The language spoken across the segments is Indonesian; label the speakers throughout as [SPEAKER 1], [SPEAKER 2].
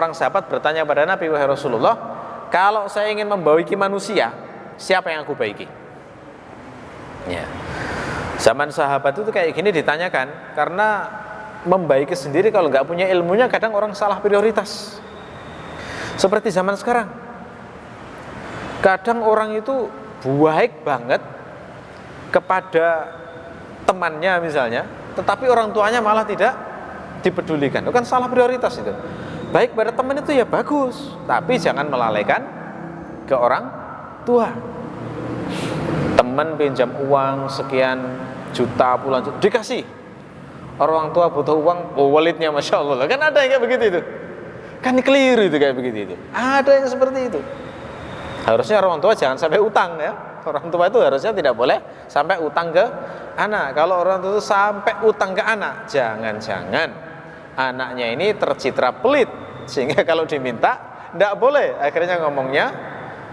[SPEAKER 1] Orang sahabat bertanya pada Nabi, wahai Rasulullah, kalau saya ingin membaiki manusia, siapa yang aku baiki? Ya. Zaman sahabat itu kayak gini ditanyakan, karena membaiki sendiri kalau nggak punya ilmunya kadang orang salah prioritas. Seperti zaman sekarang, kadang orang itu baik banget kepada temannya misalnya, tetapi orang tuanya malah tidak dipedulikan. Itu kan salah prioritas itu. Baik pada teman itu ya bagus, tapi jangan melalaikan ke orang tua. Teman pinjam uang sekian juta, puluhan juta, dikasih. Orang tua butuh uang, walletnya Masya Allah. Kan ada yang kayak begitu itu. Kan keliru itu kayak begitu itu. Ada yang seperti itu. Harusnya orang tua jangan sampai utang ya. Orang tua itu harusnya tidak boleh sampai utang ke anak. Kalau orang tua itu sampai utang ke anak, jangan-jangan anaknya ini tercitra pelit, sehingga kalau diminta tidak boleh, akhirnya ngomongnya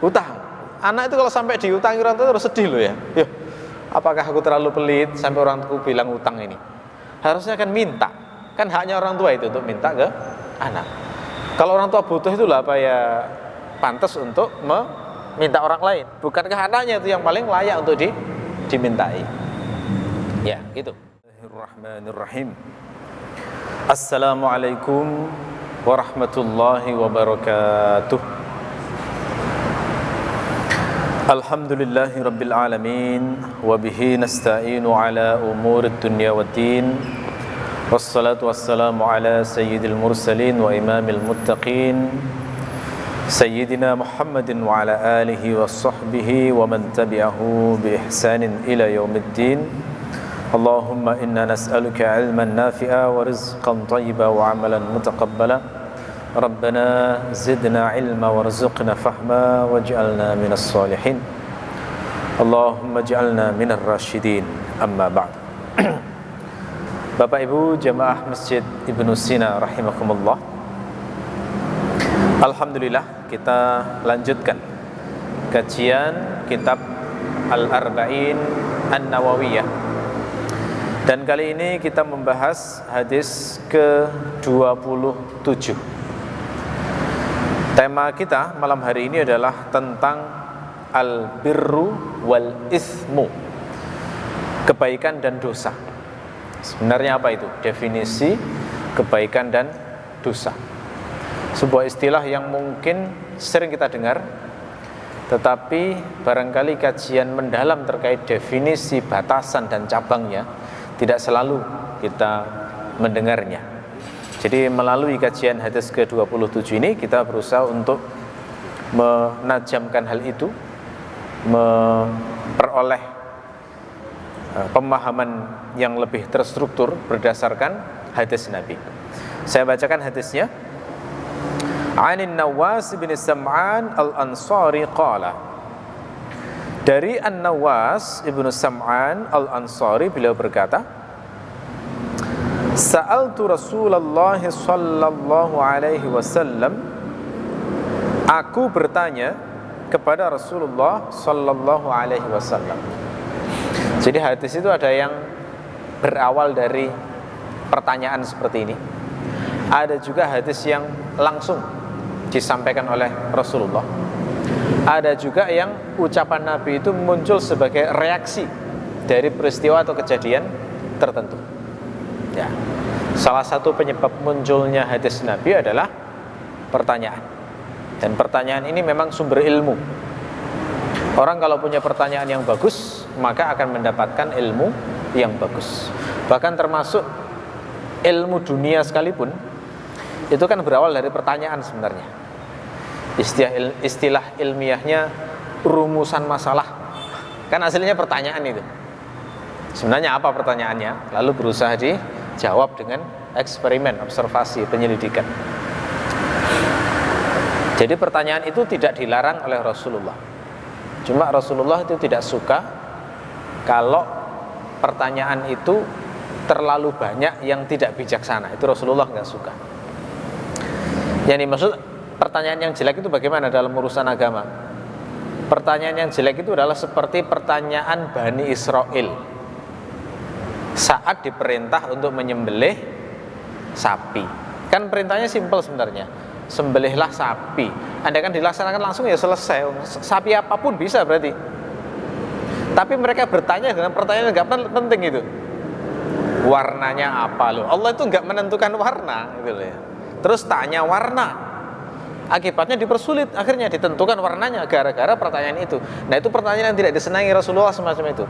[SPEAKER 1] utang. Anak itu kalau sampai diutangi orang tua terus sedih loh ya. Yuh, apakah aku terlalu pelit sampai orang tua bilang utang ini? Harusnya kan minta, kan haknya orang tua itu untuk minta ke anak. Kalau orang tua butuh itulah apa ya, pantas untuk meminta orang lain. Bukankah anaknya itu yang paling layak untuk dimintai? Ya, gitu. Bismillahirrahmanirrahim. Assalamualaikum warahmatullahi wabarakatuh. Alhamdulillahi rabbil alamin, wabihi nasta'inu ala umurid dunya waddin, wassalatu wassalamu ala sayyidil mursalin wa imamil muttaqin, sayyidina Muhammadin wa ala alihi wa sahbihi wa man tabi'ahu bi ihsanin ila yaumiddin. Allahumma inna nas'aluka ilman nafi'a wa rizqan tayyiba wa amalan mutaqabbala. Rabbana zidna ilma warzuqna fahma waj'alna minas salihin. Allahumma ja'alna minar rasyidin. Amma ba'd. Bapak Ibu jamaah Masjid Ibnu Sina rahimakumullah. Alhamdulillah, kita lanjutkan kajian kitab Al-Arba'in An-Nawawiyah. Dan kali ini kita membahas hadis ke-27. Tema kita malam hari ini adalah tentang al-birru wal ismu, kebaikan dan dosa. Sebenarnya apa itu? Definisi kebaikan dan dosa. Sebuah istilah yang mungkin sering kita dengar, tetapi barangkali kajian mendalam terkait definisi, batasan dan cabangnya tidak selalu kita mendengarnya. Jadi melalui kajian hadis ke-27 ini kita berusaha untuk menajamkan hal itu, memperoleh pemahaman yang lebih terstruktur berdasarkan hadis Nabi. Saya bacakan hadisnya. Anin Nawas bin Sam'an al-Ansari qala. Dari An-Nawas ibnu Sam'an al-Ansari, beliau berkata, Sa'altu Rasulullah sallallahu alaihi wasallam, aku bertanya kepada Rasulullah sallallahu alaihi wasallam. Jadi hadis itu ada yang berawal dari pertanyaan seperti ini. Ada juga hadis yang langsung disampaikan oleh Rasulullah. Ada juga yang ucapan Nabi itu muncul sebagai reaksi dari peristiwa atau kejadian tertentu. Ya. Salah satu penyebab munculnya hadis Nabi adalah pertanyaan. Dan pertanyaan ini memang sumber ilmu. Orang kalau punya pertanyaan yang bagus, maka akan mendapatkan ilmu yang bagus. Bahkan termasuk ilmu dunia sekalipun, itu kan berawal dari pertanyaan sebenarnya. Istilah ilmiahnya rumusan masalah, kan aslinya pertanyaan itu. Sebenarnya apa pertanyaannya? Lalu berusaha dijawab dengan eksperimen, observasi, penyelidikan. Jadi pertanyaan itu tidak dilarang oleh Rasulullah. Cuma Rasulullah itu tidak suka kalau pertanyaan itu terlalu banyak yang tidak bijaksana. Itu Rasulullah nggak suka. Yang dimaksud pertanyaan yang jelek itu bagaimana dalam urusan agama? Pertanyaan yang jelek itu adalah seperti pertanyaan Bani Israel saat diperintah untuk menyembelih sapi. Kan perintahnya simpel sebenarnya. sembelihlah sapi. Andai kan dilaksanakan langsung ya selesai, sapi apapun bisa berarti. Tapi mereka bertanya dengan pertanyaan yang nggak penting itu. Warnanya apa loh? Allah itu nggak menentukan warna gitu ya. Terus tanya warna. Akibatnya dipersulit, akhirnya ditentukan warnanya gara-gara pertanyaan itu. Nah, itu pertanyaan yang tidak disenangi Rasulullah semacam itu.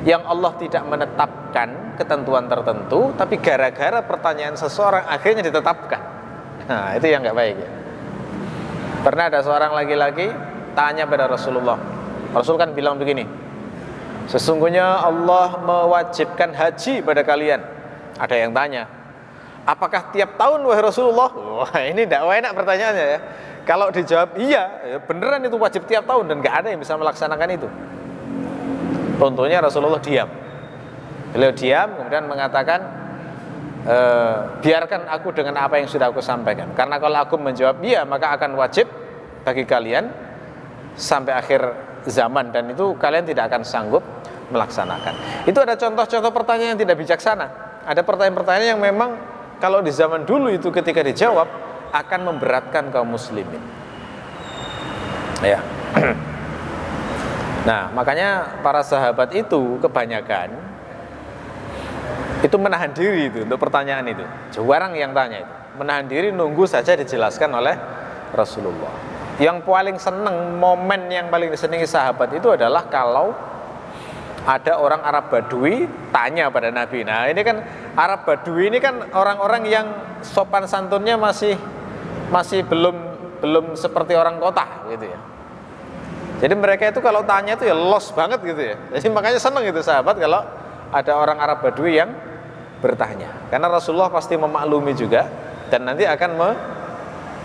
[SPEAKER 1] Yang Allah tidak menetapkan ketentuan tertentu, tapi gara-gara pertanyaan seseorang akhirnya ditetapkan. Nah, itu yang nggak baik ya. Pernah ada seorang laki-laki tanya pada Rasulullah. Rasul kan bilang begini, sesungguhnya Allah mewajibkan haji pada kalian. Ada yang tanya, apakah tiap tahun wahai Rasulullah? Wah, ini tidak enak pertanyaannya ya. Kalau dijawab iya, ya beneran itu wajib tiap tahun dan nggak ada yang bisa melaksanakan itu. Contohnya Rasulullah diam. Beliau diam kemudian mengatakan, biarkan aku dengan apa yang sudah aku sampaikan. Karena kalau aku menjawab iya, maka akan wajib bagi kalian sampai akhir zaman, dan itu kalian tidak akan sanggup melaksanakan. Itu ada contoh-contoh pertanyaan yang tidak bijaksana. Ada pertanyaan-pertanyaan yang memang kalau di zaman dulu itu ketika dijawab akan memberatkan kaum muslimin. Ya. Nah, makanya para sahabat itu kebanyakan itu menahan diri itu untuk pertanyaan itu. Jarang yang tanya itu. Menahan diri nunggu saja dijelaskan oleh Rasulullah. Yang paling seneng, momen yang paling disenangi sahabat itu adalah kalau ada orang Arab Badui tanya pada Nabi. Nah, ini kan Arab Badui ini kan orang-orang yang sopan santunnya masih belum seperti orang kota gitu ya. Jadi mereka itu kalau tanya itu ya los banget gitu ya. Jadi makanya seneng itu sahabat kalau ada orang Arab Badui yang bertanya. Karena Rasulullah pasti memaklumi juga dan nanti akan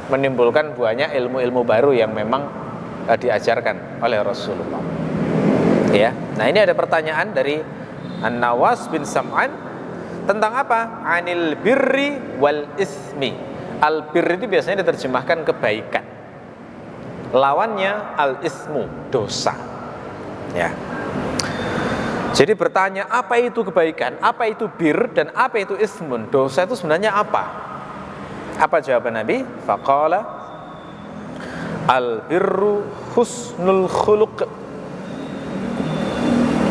[SPEAKER 1] menimbulkan banyak ilmu-ilmu baru yang memang diajarkan oleh Rasulullah. Ya. Nah, ini ada pertanyaan dari An-Nawas bin Sam'an tentang apa? Anil birri wal ismi. Al-birri itu biasanya diterjemahkan kebaikan. Lawannya al-ismu, dosa. Ya. Jadi bertanya apa itu kebaikan, apa itu bir, dan apa itu ismun, dosa itu sebenarnya apa? Apa jawaban Nabi? Faqala al-birru husnul khuluq.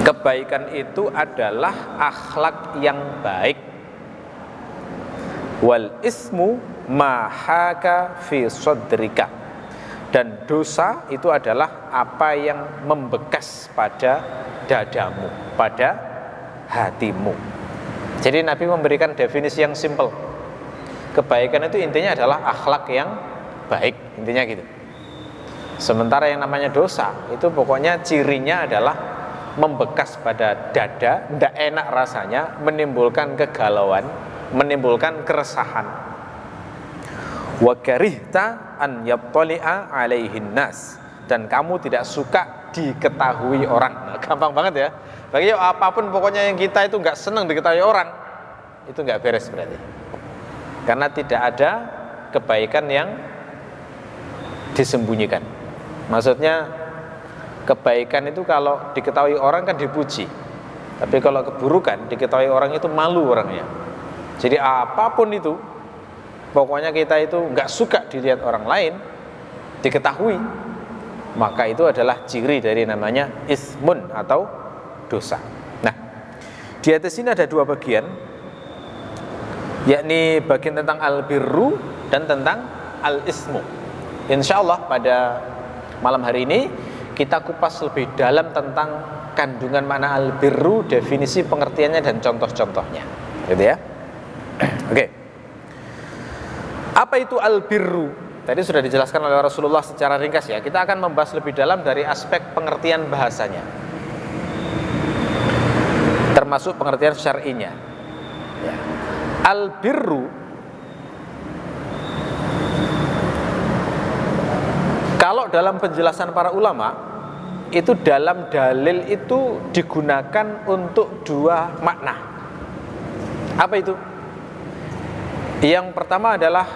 [SPEAKER 1] Kebaikan itu adalah akhlak yang baik. Wal ismu mahaka fi sadrika. Dan dosa itu adalah apa yang membekas pada dadamu, pada hatimu. Jadi Nabi memberikan definisi yang simple. Kebaikan itu intinya adalah akhlak yang baik, intinya gitu. Sementara yang namanya dosa itu pokoknya cirinya adalah membekas pada dada, tidak enak rasanya, menimbulkan kegalauan, menimbulkan keresahan. Wa karihta an yattali'a alaihin nas, dan kamu tidak suka diketahui orang. Nah, gampang banget ya. Bagi apapun pokoknya yang kita itu nggak senang diketahui orang, itu nggak beres berarti. Karena tidak ada kebaikan yang disembunyikan. Maksudnya kebaikan itu kalau diketahui orang kan dipuji, tapi kalau keburukan diketahui orang itu malu orangnya. Jadi apapun itu, pokoknya kita itu nggak suka dilihat orang lain diketahui, maka itu adalah ciri dari namanya ismun atau dosa. Nah, di atas ini ada dua bagian, yakni bagian tentang al-birru dan tentang al-ismu. Insyaallah pada malam hari ini kita kupas lebih dalam tentang kandungan makna al-birru, definisi pengertiannya dan contoh-contohnya. Gitu ya. Oke. Apa itu al-birru? Tadi sudah dijelaskan oleh Rasulullah secara ringkas ya. Kita akan membahas lebih dalam dari aspek pengertian bahasanya, termasuk pengertian syar'inya. Ya. Al-birru, kalau dalam penjelasan para ulama, itu dalam dalil itu digunakan untuk dua makna. Apa itu? Yang pertama adalah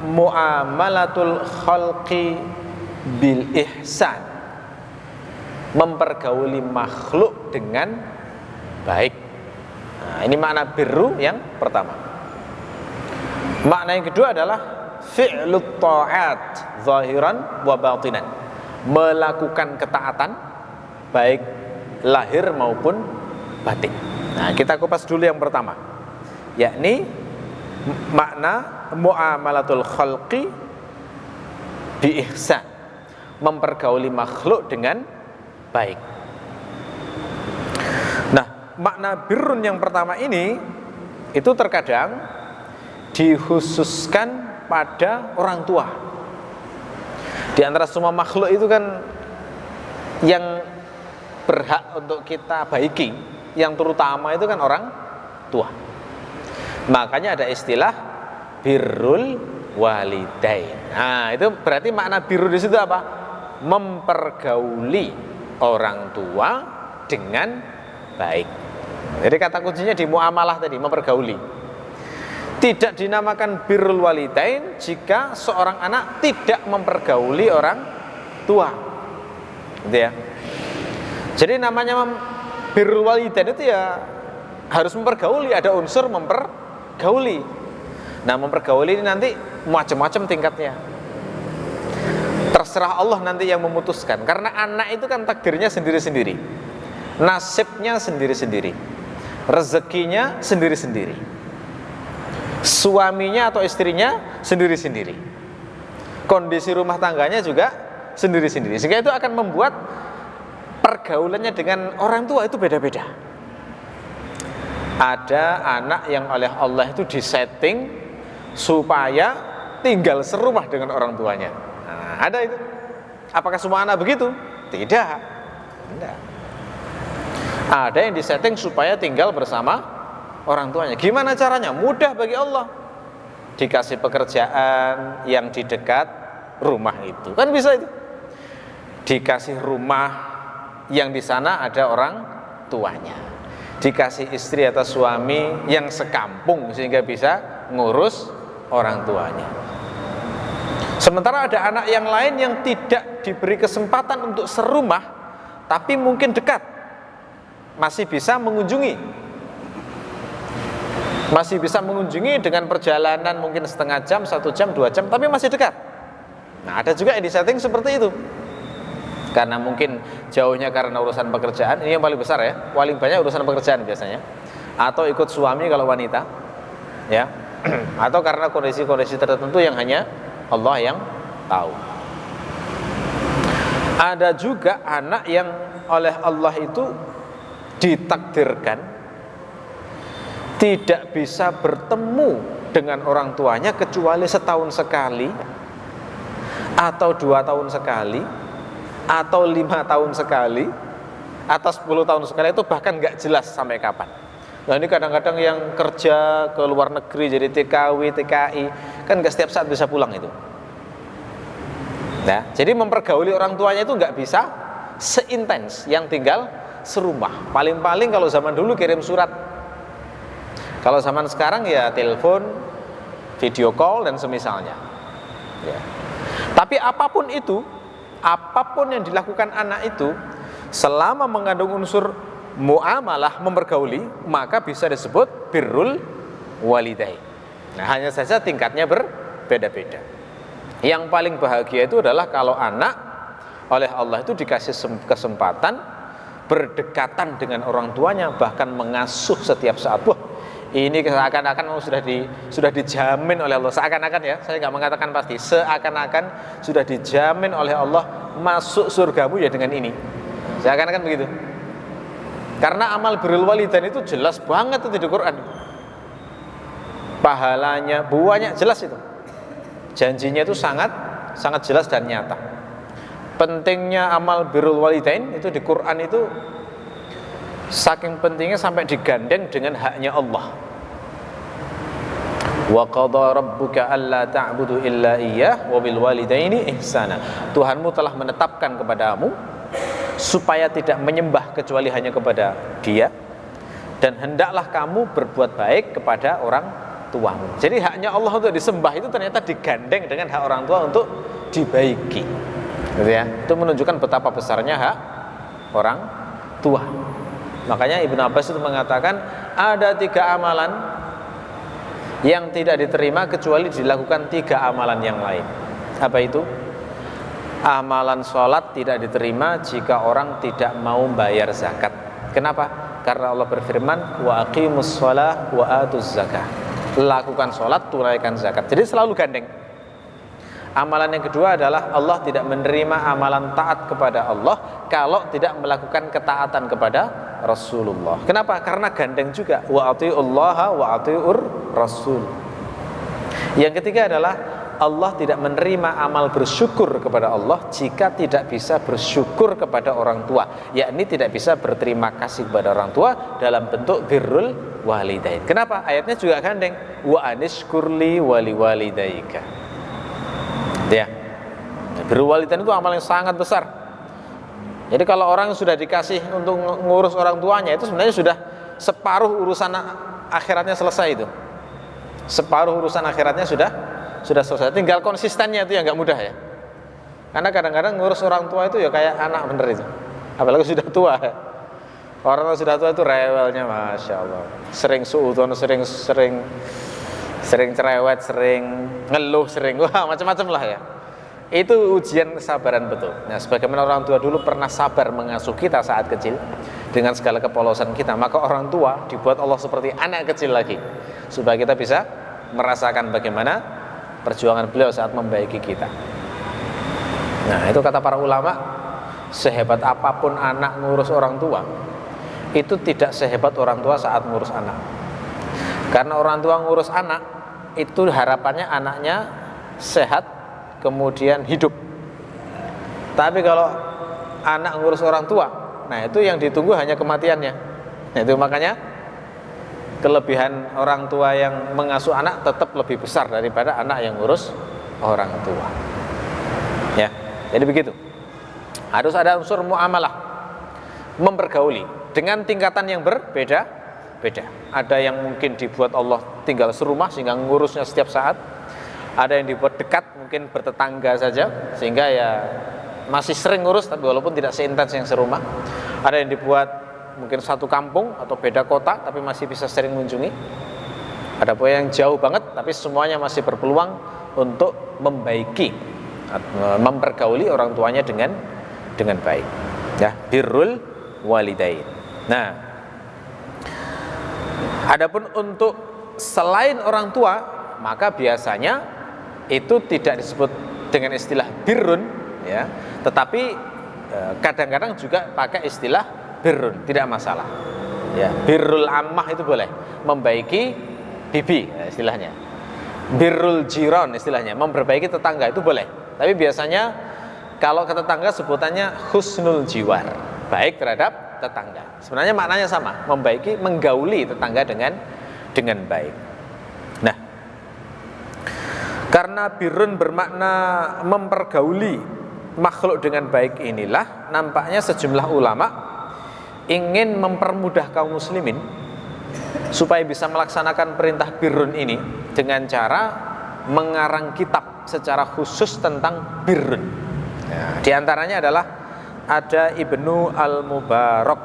[SPEAKER 1] muamalatul khalqi bil ihsan, mempergauli makhluk dengan baik. Nah, ini makna birru yang pertama. Makna yang kedua adalah fi'lut ta'at zahiran wa batinan, melakukan ketaatan baik lahir maupun batin. Nah, kita kupas dulu yang pertama, yakni makna muamalatul khalqi bi ihsan, mempergauli makhluk dengan baik. Nah, makna birrun yang pertama ini itu terkadang dikhususkan pada orang tua. Di antara semua makhluk itu kan yang berhak untuk kita baiki, yang terutama itu kan orang tua. Makanya ada istilah birrul walidain. Nah, itu berarti makna birru di situ apa? Mempergauli orang tua dengan baik. Jadi kata kuncinya di muamalah tadi, mempergauli. Tidak dinamakan birrul walidain jika seorang anak tidak mempergauli orang tua, gitu ya. Jadi namanya birrul walidain itu ya harus mempergauli, ada unsur mempergauli. Nah, mempergauli ini nanti macam-macam tingkatnya. Terserah Allah nanti yang memutuskan, karena anak itu kan takdirnya sendiri-sendiri, nasibnya sendiri-sendiri, rezekinya sendiri-sendiri, suaminya atau istrinya sendiri-sendiri, kondisi rumah tangganya juga sendiri-sendiri, sehingga itu akan membuat pergaulannya dengan orang tua itu beda-beda. Ada anak yang oleh Allah itu disetting supaya tinggal serumah dengan orang tuanya. Nah, ada itu. Apakah semua anak begitu? Tidak. Tidak. Ada yang disetting supaya tinggal bersama orang tuanya. Gimana caranya? Mudah bagi Allah. Dikasih pekerjaan yang di dekat rumah itu, kan bisa itu. Dikasih rumah yang di sana ada orang tuanya. Dikasih istri atau suami yang sekampung sehingga bisa ngurus orang tuanya. Sementara ada anak yang lain yang tidak diberi kesempatan untuk serumah, tapi mungkin dekat, masih bisa mengunjungi. Masih bisa mengunjungi dengan perjalanan mungkin setengah jam, 1 jam, 2 jam, tapi masih dekat. Nah, ada juga yang disetting seperti itu. Karena mungkin jauhnya karena urusan pekerjaan, ini yang paling besar ya, paling banyak urusan pekerjaan biasanya. Atau ikut suami kalau wanita, ya. Atau karena kondisi-kondisi tertentu yang hanya Allah yang tahu. Ada juga anak yang oleh Allah itu ditakdirkan tidak bisa bertemu dengan orang tuanya kecuali setahun sekali, atau 2 tahun sekali, atau 5 tahun sekali, atau 10 tahun sekali, itu bahkan nggak jelas sampai kapan. Nah, ini kadang-kadang yang kerja ke luar negeri jadi TKW, TKI, kan nggak setiap saat bisa pulang itu. Nah, jadi mempergauli orang tuanya itu nggak bisa seintens yang tinggal serumah. Paling-paling kalau zaman dulu kirim surat. Kalau zaman sekarang ya telepon, video call dan semisalnya. Ya. Tapi apapun itu, apapun yang dilakukan anak itu, selama mengandung unsur muamalah, mempergauli, maka bisa disebut birrul walidain. Nah, hanya saja tingkatnya berbeda-beda. Yang paling bahagia itu adalah kalau anak oleh Allah itu dikasih kesempatan berdekatan dengan orang tuanya, bahkan mengasuh setiap saat. Wah, ini seakan-akan sudah dijamin oleh Allah. Seakan-akan ya, saya nggak mengatakan pasti. Seakan-akan sudah dijamin oleh Allah masuk surgamu ya dengan ini. Seakan-akan begitu. Karena amal birrul walidain itu jelas banget itu di Quran. Pahalanya banyak jelas itu. Janjinya itu sangat jelas dan nyata. Pentingnya amal birrul walidain itu di Quran itu saking pentingnya sampai digandeng dengan haknya Allah. Wa qadha rabbuka alla ta'budu illa iyyah wa bil walidaini ihsana. Tuhanmu telah menetapkan kepadamu supaya tidak menyembah kecuali hanya kepada Dia, dan hendaklah kamu berbuat baik kepada orang tuamu. Jadi haknya Allah untuk disembah itu ternyata digandeng dengan hak orang tua untuk dibaiki. Gitu ya. Itu menunjukkan betapa besarnya hak orang tua. Makanya Ibnu Abbas itu mengatakan ada 3 amalan yang tidak diterima kecuali dilakukan 3 amalan yang lain. Apa itu? Amalan sholat tidak diterima jika orang tidak mau bayar zakat. Kenapa? Karena Allah berfirman, wa aqimus shalah wa atuz zakah. Lakukan sholat, tunaikan zakat. Jadi selalu gandeng. Amalan yang kedua adalah Allah tidak menerima amalan taat kepada Allah kalau tidak melakukan ketaatan kepada Rasulullah. Kenapa? Karena gandeng juga, wa atiullaha wa atiur rasul. Yang ketiga adalah Allah tidak menerima amal bersyukur kepada Allah jika tidak bisa bersyukur kepada orang tua, yakni tidak bisa berterima kasih kepada orang tua dalam bentuk birrul walidain. Kenapa? Ayatnya juga gandeng, wa anishkurli wali walidaika. Ya, birrul walidain itu amal yang sangat besar. Jadi kalau orang sudah dikasih untuk ngurus orang tuanya, itu sebenarnya sudah separuh urusan akhiratnya selesai itu. Separuh urusan akhiratnya sudah selesai. Tinggal konsistennya itu yang nggak mudah ya. Karena kadang-kadang ngurus orang tua itu ya kayak anak bener itu. Apalagi sudah tua ya. Orang sudah tua itu rewelnya, masya Allah. Sering suudon, sering cerewet, sering ngeluh, wah macam-macam lah ya. Itu ujian kesabaran betul. Nah, sebagaimana orang tua dulu pernah sabar mengasuh kita saat kecil dengan segala kepolosan kita, maka orang tua dibuat Allah seperti anak kecil lagi supaya kita bisa merasakan bagaimana perjuangan beliau saat membaiki kita. Nah, itu kata para ulama, sehebat apapun anak ngurus orang tua, itu tidak sehebat orang tua saat ngurus anak. Karena orang tua ngurus anak, itu harapannya anaknya sehat, kemudian hidup. Tapi kalau anak ngurus orang tua, nah itu yang ditunggu hanya kematiannya. Nah, itu makanya kelebihan orang tua yang mengasuh anak tetap lebih besar daripada anak yang ngurus orang tua. Ya, jadi begitu. Harus ada unsur muamalah, mempergauli dengan tingkatan yang berbeda-beda. Ada yang mungkin dibuat Allah tinggal serumah sehingga ngurusnya setiap saat. Ada yang dibuat dekat, mungkin bertetangga saja sehingga ya masih sering ngurus tapi walaupun tidak seintens yang serumah. Ada yang dibuat mungkin satu kampung atau beda kota tapi masih bisa sering mengunjungi. Ada pula yang jauh banget tapi semuanya masih berpeluang untuk mempergauli orang tuanya dengan baik. Ya, birrul walidain. Nah, adapun untuk selain orang tua, maka biasanya itu tidak disebut dengan istilah birrun ya, tetapi kadang-kadang juga pakai istilah birrun, tidak masalah. Ya, birrul ammah itu boleh, membaiki bibi ya, istilahnya. Birrul jiron istilahnya, memperbaiki tetangga itu boleh. Tapi biasanya kalau ke tetangga sebutannya husnul jiwar, baik terhadap tetangga. Sebenarnya maknanya sama, membaiki, menggauli tetangga dengan baik. Nah, karena birrun bermakna mempergauli makhluk dengan baik inilah, nampaknya sejumlah ulama ingin mempermudah kaum muslimin supaya bisa melaksanakan perintah birrun ini dengan cara mengarang kitab secara khusus tentang birrun. Di antaranya adalah ada Ibnu Al-Mubarak.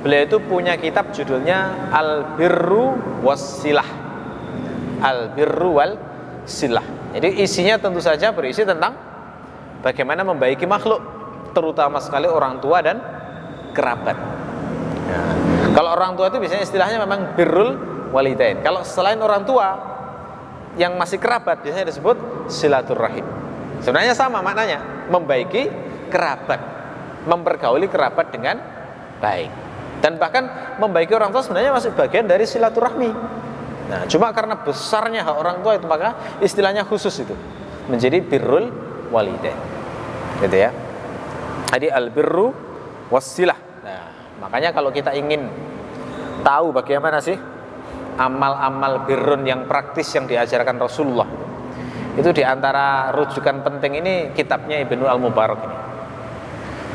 [SPEAKER 1] Beliau itu punya kitab judulnya Al-Birru Was-Silah. Al-Birru Wal-Silah. Jadi isinya tentu saja berisi tentang bagaimana membaiki makhluk, terutama sekali orang tua dan kerabat. Nah, kalau orang tua itu biasanya istilahnya memang birrul walidain. Kalau selain orang tua yang masih kerabat biasanya disebut silaturrahim. Sebenarnya sama maknanya, membaiki kerabat, mempergauli kerabat dengan baik. Dan bahkan membaiki orang tua sebenarnya masih bagian dari silaturahmi. Nah, cuma karena besarnya hak orang tua itu maka istilahnya khusus itu menjadi birrul walidain. Gitu ya. Jadi al-birru was-silah. Nah, makanya kalau kita ingin tahu bagaimana sih amal-amal birrun yang praktis yang diajarkan Rasulullah, itu diantara rujukan penting ini kitabnya Ibnu Al-Mubarak ini.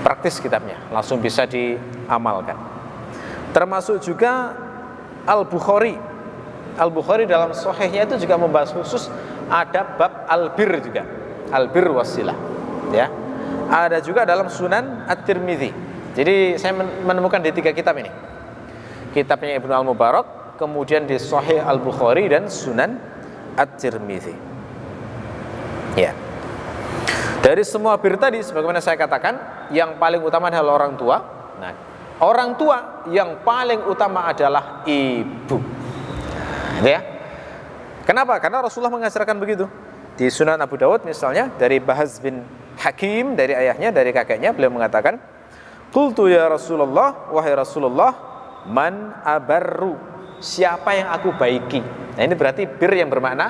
[SPEAKER 1] Praktis kitabnya, langsung bisa diamalkan. Termasuk juga Al-Bukhari. Al-Bukhari dalam sahihnya itu juga membahas khusus ada bab al-bir juga, al-bir wasilah. Ya, ada juga dalam Sunan At-Tirmidzi. Jadi saya menemukan di 3 kitab ini. Kitabnya Ibnu Al-Mubarak, kemudian di Sahih Al-Bukhari dan Sunan At-Tirmidzi. Ya. Dari semua bir tadi, sebagaimana saya katakan, yang paling utama adalah orang tua. Nah, orang tua yang paling utama adalah ibu. Nah, ya. Kenapa? Karena Rasulullah mengajarkan begitu. Di Sunan Abu Dawud misalnya, dari Bahaz bin Hakim, dari ayahnya, dari kakeknya, beliau mengatakan, "Qultu ya Rasulullah, wahai Rasulullah, man abarru, siapa yang aku baiki?" Nah, ini berarti bir yang bermakna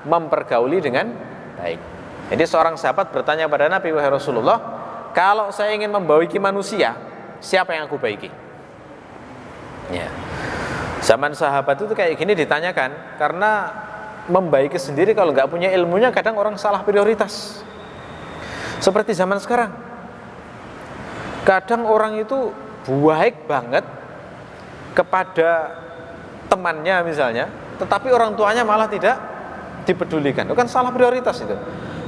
[SPEAKER 1] mempergauli dengan baik. Jadi seorang sahabat bertanya pada Nabi, "Wahai Rasulullah, kalau saya ingin membaiki manusia, siapa yang aku baiki?" Ya. Zaman sahabat itu kayak gini ditanyakan, karena membaiki sendiri kalau nggak punya ilmunya kadang orang salah prioritas. Seperti zaman sekarang, kadang orang itu baik banget kepada temannya misalnya, tetapi orang tuanya malah tidak dipedulikan. Itu kan salah prioritas itu.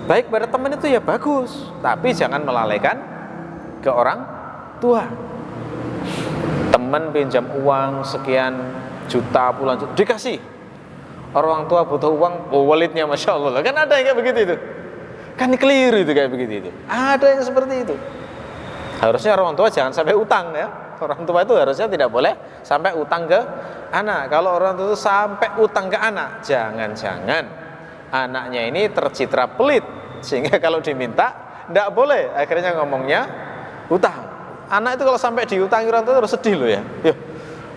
[SPEAKER 1] Baik pada teman itu ya bagus, tapi jangan melalaikan ke orang tua. Teman pinjam uang sekian juta, puluhan juta, dikasih. Orang tua butuh uang, walletnya Masya Allah. Kan ada yang kayak begitu itu. Kan keliru itu kayak begitu itu. Ada yang seperti itu. Harusnya orang tua jangan sampai utang ya. Orang tua itu harusnya tidak boleh sampai utang ke anak. Kalau orang tua itu sampai utang ke anak, jangan-jangan anaknya ini tercitra pelit, sehingga kalau diminta tidak boleh, akhirnya ngomongnya utang. Anak itu kalau sampai diutangi orang tua harus sedih loh ya. Yo,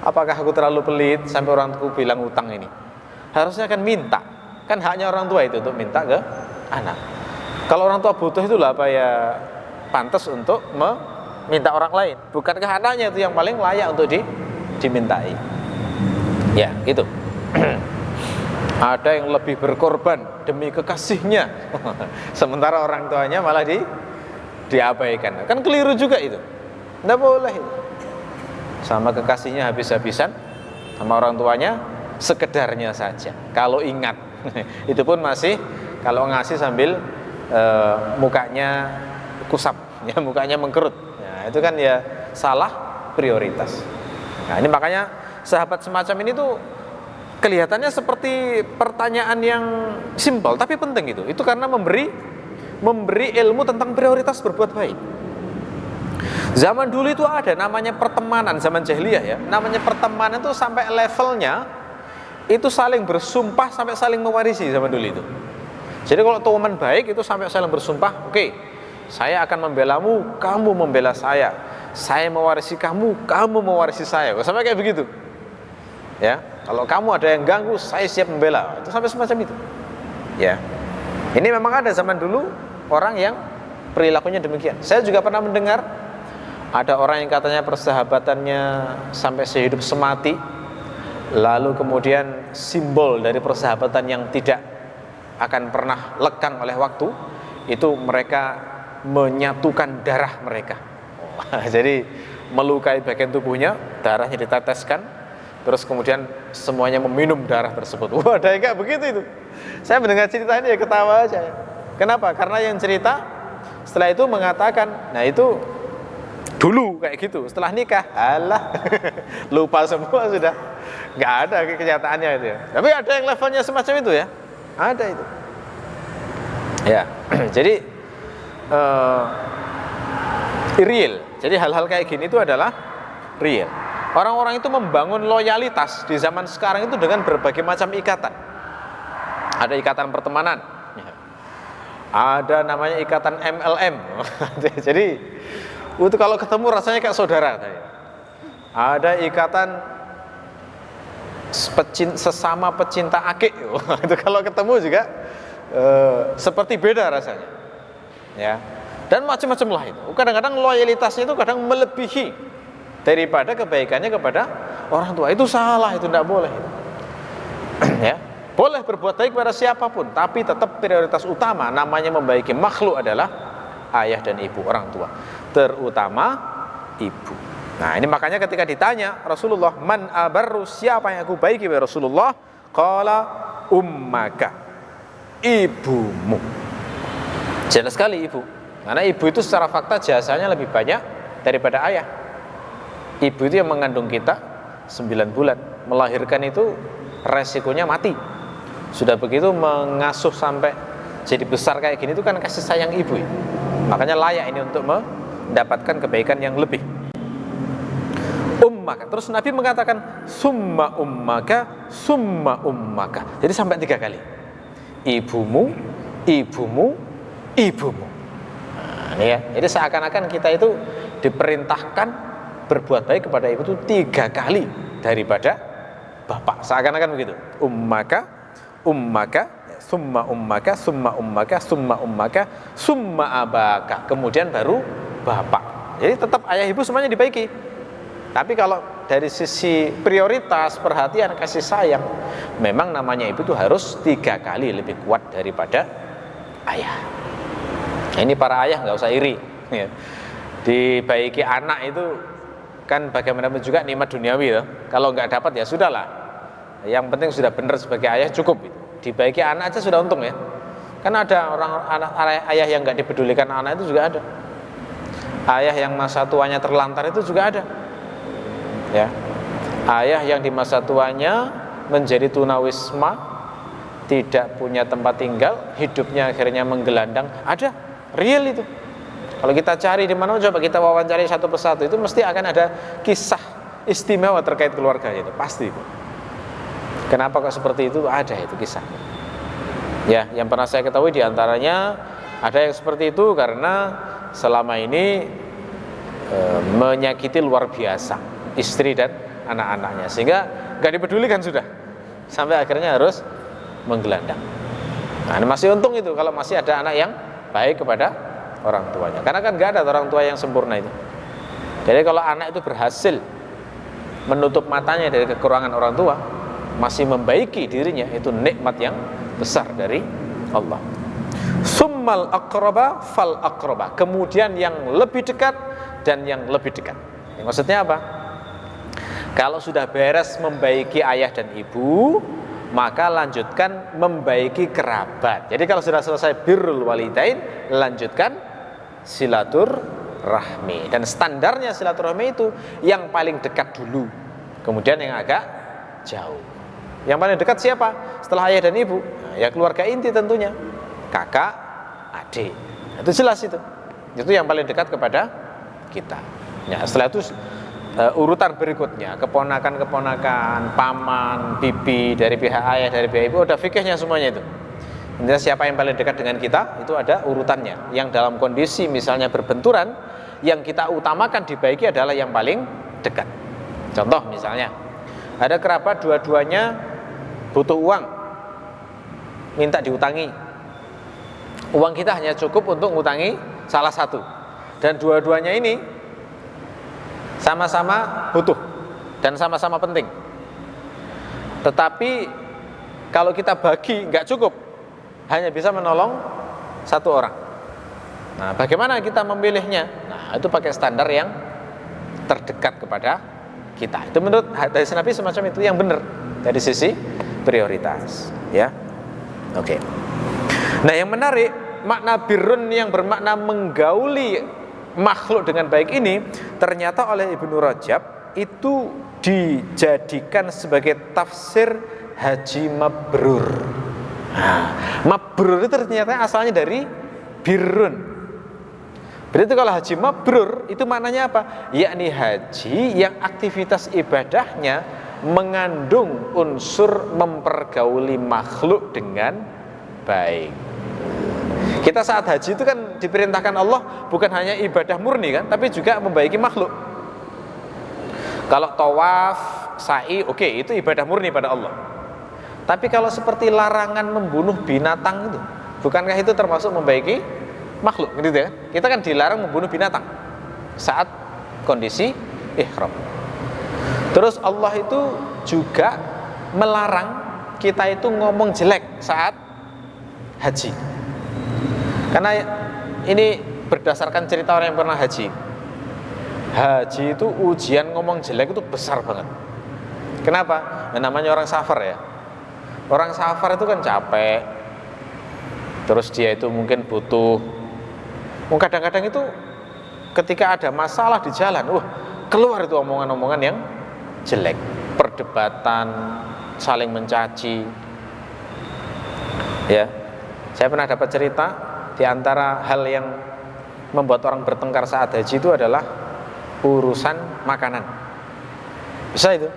[SPEAKER 1] apakah aku terlalu pelit sampai orang tua bilang utang ini? Harusnya kan minta, kan haknya orang tua itu untuk minta ke anak. Kalau orang tua butuh itulah apa ya, pantas untuk meminta orang lain. Bukankah anaknya itu yang paling layak untuk dimintai? Ya, itu. Ada yang lebih berkorban demi kekasihnya, sementara orang tuanya malah diabaikan. Kan keliru juga itu. Tidak boleh itu. Sama kekasihnya habis-habisan, sama orang tuanya sekedarnya saja. Kalau ingat, itu pun masih kalau ngasih sambil mukanya kusap, ya, mukanya mengkerut. Ya, itu kan ya salah prioritas. Nah, ini makanya sahabat semacam ini tuh kelihatannya seperti pertanyaan yang simpel tapi penting itu. Itu karena memberi ilmu tentang prioritas berbuat baik. Zaman dulu itu ada namanya pertemanan, zaman jahiliyah ya. Namanya pertemanan itu sampai levelnya itu saling bersumpah sampai saling mewarisi zaman dulu itu. Jadi kalau teman baik itu sampai saling bersumpah, oke, saya akan membelamu, kamu membela saya. Saya mewarisi kamu, kamu mewarisi saya. Sampai kayak begitu. Ya, kalau kamu ada yang ganggu, saya siap membela. Itu sampai semacam itu. Ya, ini memang ada zaman dulu orang yang perilakunya demikian. Saya juga pernah mendengar ada orang yang katanya persahabatannya sampai sehidup semati, lalu kemudian simbol dari persahabatan yang tidak akan pernah lekang oleh waktu itu mereka menyatukan darah mereka. Jadi melukai bagian tubuhnya, darahnya diteteskan, terus kemudian semuanya meminum darah tersebut. Wah, ada yang kayak begitu itu. Saya mendengar cerita ini ya ketawa aja. Kenapa? Karena yang cerita setelah itu mengatakan, nah itu dulu kayak gitu. Setelah nikah, alah, lupa semua sudah. Nggak ada kenyataannya itu ya. Tapi ada yang levelnya semacam itu ya. Ada itu. Ya, jadi real. Jadi hal-hal kayak gini itu adalah real. Orang-orang itu membangun loyalitas di zaman sekarang itu dengan berbagai macam ikatan. Ada ikatan pertemanan, ada namanya ikatan MLM. Jadi itu kalau ketemu rasanya kayak saudara. Ada ikatan sesama pecinta akik. Itu kalau ketemu juga seperti beda rasanya. Ya. Dan macam-macam lah itu. Kadang-kadang loyalitasnya itu kadang melebihi daripada kebaikannya kepada orang tua. Itu salah, itu tidak boleh. Ya, boleh berbuat baik pada siapapun, tapi tetap prioritas utama namanya membaiki makhluk adalah ayah dan ibu, orang tua, terutama ibu. Nah, ini makanya ketika ditanya Rasulullah, man abarru, siapa yang aku baiki wahai Rasulullah? Qala ummaka, ibumu. Jelas sekali ibu. Karena ibu itu secara fakta jasanya lebih banyak daripada ayah. Ibu itu yang mengandung kita 9 bulan. melahirkan itu resikonya mati. Sudah begitu mengasuh sampai jadi besar kayak gini itu kan kasih sayang ibu ya. Makanya layak ini untuk mendapatkan kebaikan yang lebih. Ummaka. Terus Nabi mengatakan summa ummaka, summa ummaka. Jadi sampai 3 kali. Ibumu, ibumu, ibumu. Nah, ini ya. Jadi seakan-akan kita itu diperintahkan berbuat baik kepada ibu itu 3 kali daripada bapak. Seakan-akan begitu. Ummaka, ummaka, summa ummaka, summa ummaka, summa ummaka, summa abaka. Kemudian baru bapak. Jadi tetap ayah ibu semuanya dibaiki. Tapi kalau dari sisi prioritas, perhatian, kasih sayang, memang namanya ibu itu harus 3 kali lebih kuat daripada ayah. Nah, ini para ayah nggak usah iri ya. Dibaiki anak itu kan bagaimanapun juga nikmat duniawi ya. Kalau nggak dapat ya sudahlah. Yang penting sudah benar sebagai ayah cukup. Dibaiki anak aja sudah untung ya. Kan ada ayah yang nggak dipedulikan anak itu juga ada. Ayah yang masa tuanya terlantar itu juga ada. Ya. Ayah yang di masa tuanya menjadi tunawisma, tidak punya tempat tinggal, hidupnya akhirnya menggelandang, ada, real itu. Kalau kita cari di mana, coba kita wawancari satu persatu, itu mesti akan ada kisah istimewa terkait keluarga itu, pasti. Kenapa kok seperti itu? Ada itu kisah. Ya, yang pernah saya ketahui diantaranya ada yang seperti itu karena selama ini menyakiti luar biasa istri dan anak-anaknya, sehingga gak dipedulikan sudah, sampai akhirnya harus menggelandang. Nah, ini masih untung itu kalau masih ada anak yang baik kepada orang tuanya, karena kan gak ada orang tua yang sempurna itu. Jadi kalau anak itu berhasil menutup matanya dari kekurangan orang tua, masih membaiki dirinya, itu nikmat yang besar dari Allah. Summal aqraba fal aqraba, kemudian yang lebih dekat dan yang lebih dekat. Maksudnya apa? Kalau sudah beres membaiki ayah dan ibu, maka lanjutkan membaiki kerabat. Jadi kalau sudah selesai birrul walidain, lanjutkan silaturahmi. Dan standarnya silaturahmi itu yang paling dekat dulu, kemudian yang agak jauh. Yang paling dekat siapa? Setelah ayah dan ibu, nah, ya keluarga inti tentunya, kakak, adik. Itu jelas itu. Itu yang paling dekat kepada kita. Ya, setelah itu urutan berikutnya, keponakan-keponakan, paman, bibi dari pihak ayah, dari pihak ibu, ada fikihnya semuanya itu. Intinya siapa yang paling dekat dengan kita, itu ada urutannya. Yang dalam kondisi misalnya berbenturan, yang kita utamakan dibaiki adalah yang paling dekat. Contoh misalnya, ada kerabat dua-duanya butuh uang, minta diutangi. Uang kita hanya cukup untuk ngutangi salah satu, dan dua-duanya ini sama-sama butuh dan sama-sama penting. Tetapi kalau kita bagi nggak cukup, hanya bisa menolong satu orang. Nah, bagaimana kita memilihnya? Nah, itu pakai standar yang terdekat kepada kita. Itu menurut hadis Nabi semacam itu yang benar dari sisi prioritas, ya. Oke. Nah, yang menarik, makna birrun yang bermakna menggauli makhluk dengan baik ini ternyata oleh Ibnu Rajab itu dijadikan sebagai tafsir haji mabrur. Nah, mabrur itu ternyata asalnya dari birrun. Berarti kalau haji mabrur itu maknanya apa? Yakni haji yang aktivitas ibadahnya mengandung unsur mempergauli makhluk dengan baik. Kita saat haji itu kan diperintahkan Allah bukan hanya ibadah murni kan, tapi juga membaiki makhluk. Kalau tawaf, sa'i, oke, itu ibadah murni pada Allah. Tapi kalau seperti larangan membunuh binatang itu, bukankah itu termasuk membaiki makhluk, gitu ya? Kita kan dilarang membunuh binatang saat kondisi ihram. Terus Allah itu juga melarang kita itu ngomong jelek saat haji. Karena ini berdasarkan cerita orang yang pernah haji. Haji itu ujian ngomong jelek itu besar banget. Kenapa? Nah, namanya orang safar ya. Orang safar itu kan capek. Terus dia itu mungkin butuh. Kadang-kadang itu ketika ada masalah di jalan, keluar itu omongan-omongan yang jelek. perdebatan, saling mencaci. Ya, saya pernah dapat cerita di antara hal yang membuat orang bertengkar saat haji itu adalah urusan makanan. Bisa itu,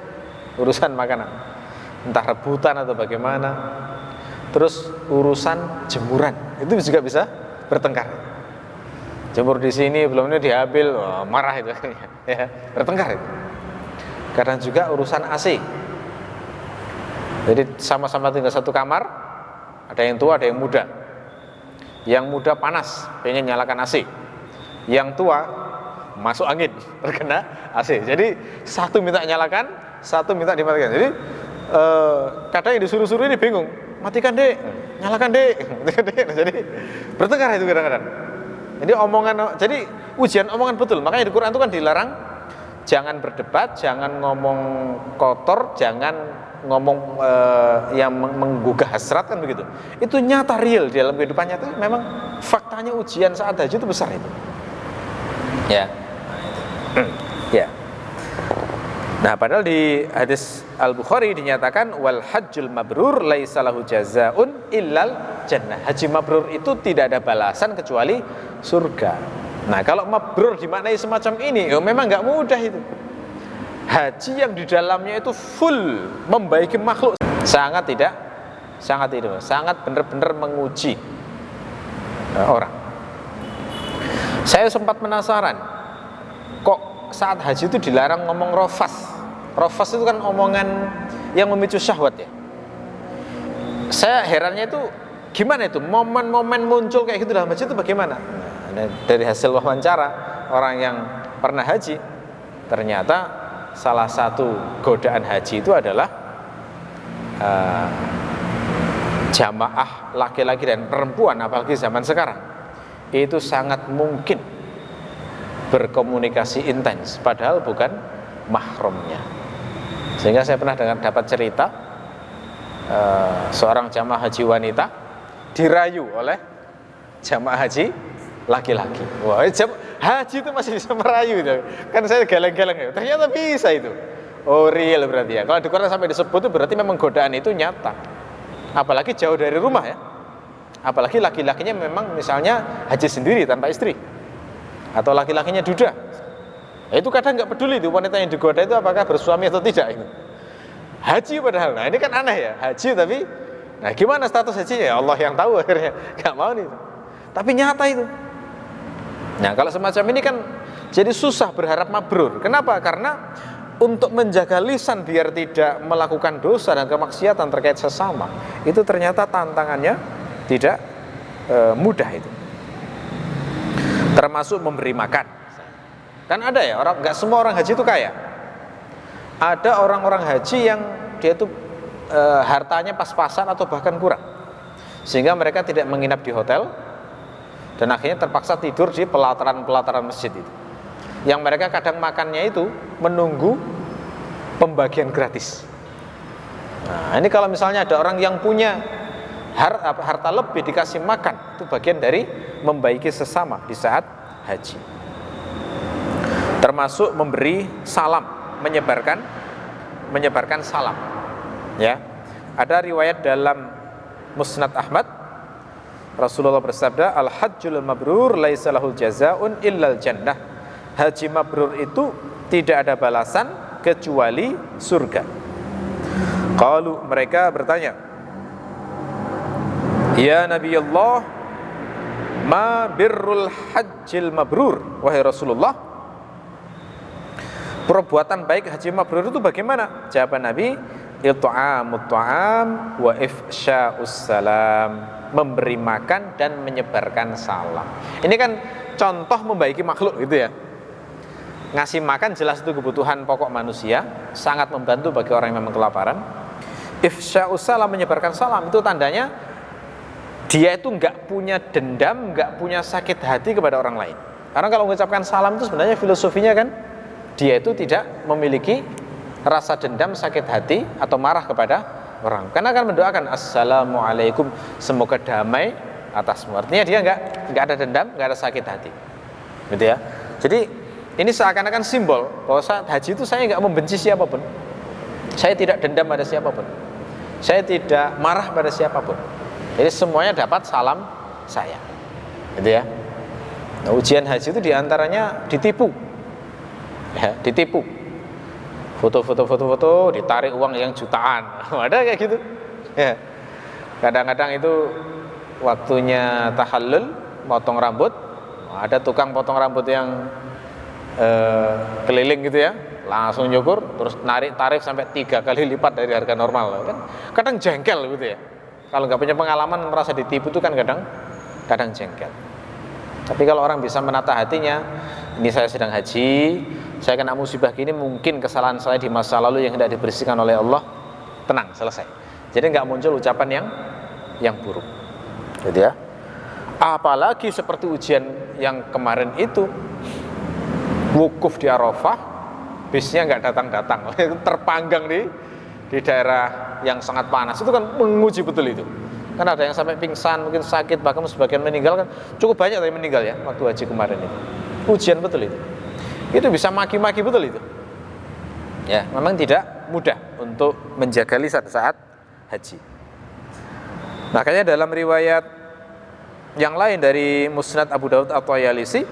[SPEAKER 1] urusan makanan, entah rebutan atau bagaimana. Terus urusan jemuran, itu juga bisa bertengkar. Jemur di sini belumnya diambil, marah itu, ya, bertengkar itu. Kadang juga urusan AC. Jadi sama-sama tinggal satu kamar, ada yang tua, ada yang muda. Yang muda panas, pengen nyalakan AC. Yang tua masuk angin, terkena AC. Jadi satu minta nyalakan, satu minta dimatikan. Jadi kadang yang disuruh-suruh ini bingung, matikan dek, nyalakan dek, matikan dek. Jadi bertengkar itu kadang-kadang. Jadi jadi ujian omongan betul. Makanya di Quran itu kan dilarang jangan berdebat, jangan ngomong kotor, jangan ngomong yang menggugah hasrat, kan begitu. Itu nyata, real di dalam kehidupan nyata. Memang faktanya ujian saat haji itu besar itu. Ya. Ya. Nah, padahal di hadis Al-Bukhari dinyatakan wal hajjul mabrur laisa lahu jazaa'un illal jannah. Haji mabrur itu tidak ada balasan kecuali surga. Nah, kalau mabrur dimaknai semacam ini, memang nggak mudah itu. Haji yang di dalamnya itu full membaiki makhluk, sangat benar-benar menguji orang. Saya sempat penasaran, kok saat haji itu dilarang ngomong rofas. Rofas itu kan omongan yang memicu syahwat ya. Saya herannya itu gimana itu momen-momen muncul kayak gitu dalam haji itu bagaimana? Nah, dari hasil wawancara orang yang pernah haji, ternyata salah satu godaan haji itu adalah jamaah laki-laki dan perempuan, apalagi zaman sekarang, itu sangat mungkin berkomunikasi intens padahal bukan mahramnya. Sehingga saya pernah dapat cerita seorang jamaah haji wanita dirayu oleh jamaah haji laki-laki. Wah, haji itu masih bisa merayu gitu. Kan saya geleng-geleng, ternyata bisa itu. Oh, real berarti ya. Kalau di Quran sampai disebut itu berarti memang godaan itu nyata. Apalagi jauh dari rumah ya. Apalagi laki-lakinya memang misalnya haji sendiri tanpa istri, atau laki-lakinya duda. Itu kadang nggak peduli itu wanita yang digoda itu apakah bersuami atau tidak itu. Haji padahal. Nah, ini kan aneh ya, haji tapi nah gimana status hajinya? Ya Allah yang tahu akhirnya. Nggak mau nih. Tapi nyata itu. Nah, kalau semacam ini kan jadi susah berharap mabrur. Kenapa? Karena untuk menjaga lisan biar tidak melakukan dosa dan kemaksiatan terkait sesama, itu ternyata tantangannya tidak mudah itu. Termasuk memberi makan. Kan ada ya orang, nggak semua orang haji itu kaya. Ada orang-orang haji yang dia itu hartanya pas-pasan atau bahkan kurang, sehingga mereka tidak menginap di hotel dan akhirnya terpaksa tidur di pelataran-pelataran masjid itu. Yang mereka kadang makannya itu menunggu pembagian gratis. Nah, ini kalau misalnya ada orang yang punya harta lebih dikasih makan, itu bagian dari membaiki sesama di saat haji. Termasuk memberi salam, menyebarkan salam. Ya, ada riwayat dalam Musnad Ahmad, Rasulullah bersabda, al-hajjul mabrur laisa lahul jazaa'un illal jannah. Haji mabrur itu tidak ada balasan kecuali surga. Qalu, mereka bertanya, ya Nabi Allah, ma birrul hajjil mabrur, wahai Rasulullah, perbuatan baik haji mabrur itu bagaimana? Jawaban Nabi, it'amut ta'am wa ifsya'us salam, memberi makan dan menyebarkan salam. Ini kan contoh membaiki makhluk gitu ya. Ngasih makan jelas itu kebutuhan pokok manusia, sangat membantu bagi orang yang memang kelaparan. Ifsya'us salam, menyebarkan salam, itu tandanya dia itu nggak punya dendam, nggak punya sakit hati kepada orang lain. Karena kalau mengucapkan salam itu sebenarnya filosofinya kan dia itu tidak memiliki rasa dendam, sakit hati atau marah kepada orang. Karena akan mendoakan assalamualaikum, semoga damai atasmu. Artinya dia nggak ada dendam, nggak ada sakit hati, gitu ya. Jadi ini seakan-akan simbol bahwa saat haji itu saya nggak membenci siapapun. Saya tidak dendam pada siapapun. Saya tidak marah pada siapapun. Jadi semuanya dapat salam saya. Gitu ya. Nah, ujian haji itu diantaranya ditipu. Ya, ditipu. Foto, ditarik uang yang jutaan. Ada kayak gitu. Ya. Kadang-kadang itu waktunya tahallul, potong rambut, ada tukang potong rambut yang keliling gitu ya, langsung nyukur, terus narik tarif sampai 3 kali lipat dari harga normal kan. Kadang jengkel gitu ya. Kalau nggak punya pengalaman merasa ditipu itu kan kadang jengkel. Tapi kalau orang bisa menata hatinya, ini saya sedang haji, saya kena musibah gini, mungkin kesalahan saya di masa lalu yang tidak dibersihkan oleh Allah, tenang, selesai. Jadi nggak muncul ucapan yang buruk. Gitu ya. Apalagi seperti ujian yang kemarin itu, wukuf di Arafah, bisnya nggak datang-datang, terpanggang di daerah yang sangat panas. Itu kan menguji betul itu. Kan ada yang sampai pingsan, mungkin sakit, bahkan sebagian meninggal kan. Cukup banyak yang meninggal ya waktu haji kemarin itu. Ujian betul itu. Itu bisa maki-maki betul itu. Ya, memang tidak mudah untuk menjaga lisan saat haji. Makanya dalam riwayat yang lain dari Musnad Abu Daud At-Tayalisi,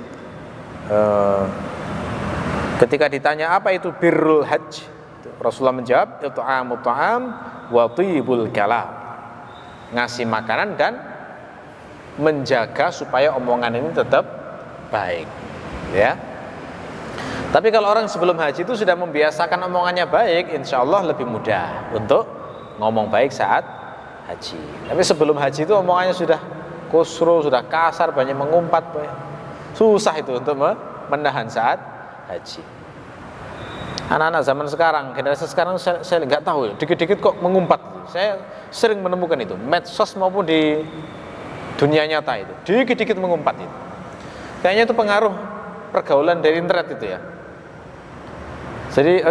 [SPEAKER 1] ketika ditanya apa itu birrul hajj, Rasulullah menjawab, it'amut ta'am wa thibul kalam. Ngasih makanan dan menjaga supaya omongan ini tetap baik. Ya. Tapi kalau orang sebelum haji itu sudah membiasakan omongannya baik, insya Allah lebih mudah untuk ngomong baik saat haji. Tapi sebelum haji itu omongannya sudah kusru, sudah kasar, banyak mengumpat, susah itu untuk menahan saat haji. Anak-anak zaman sekarang, generasi sekarang saya nggak tahu ya, dikit-dikit kok mengumpat. Saya sering menemukan itu, medsos maupun di dunia nyata itu, dikit-dikit mengumpat itu. Kayaknya itu pengaruh pergaulan dari internet itu ya. Jadi,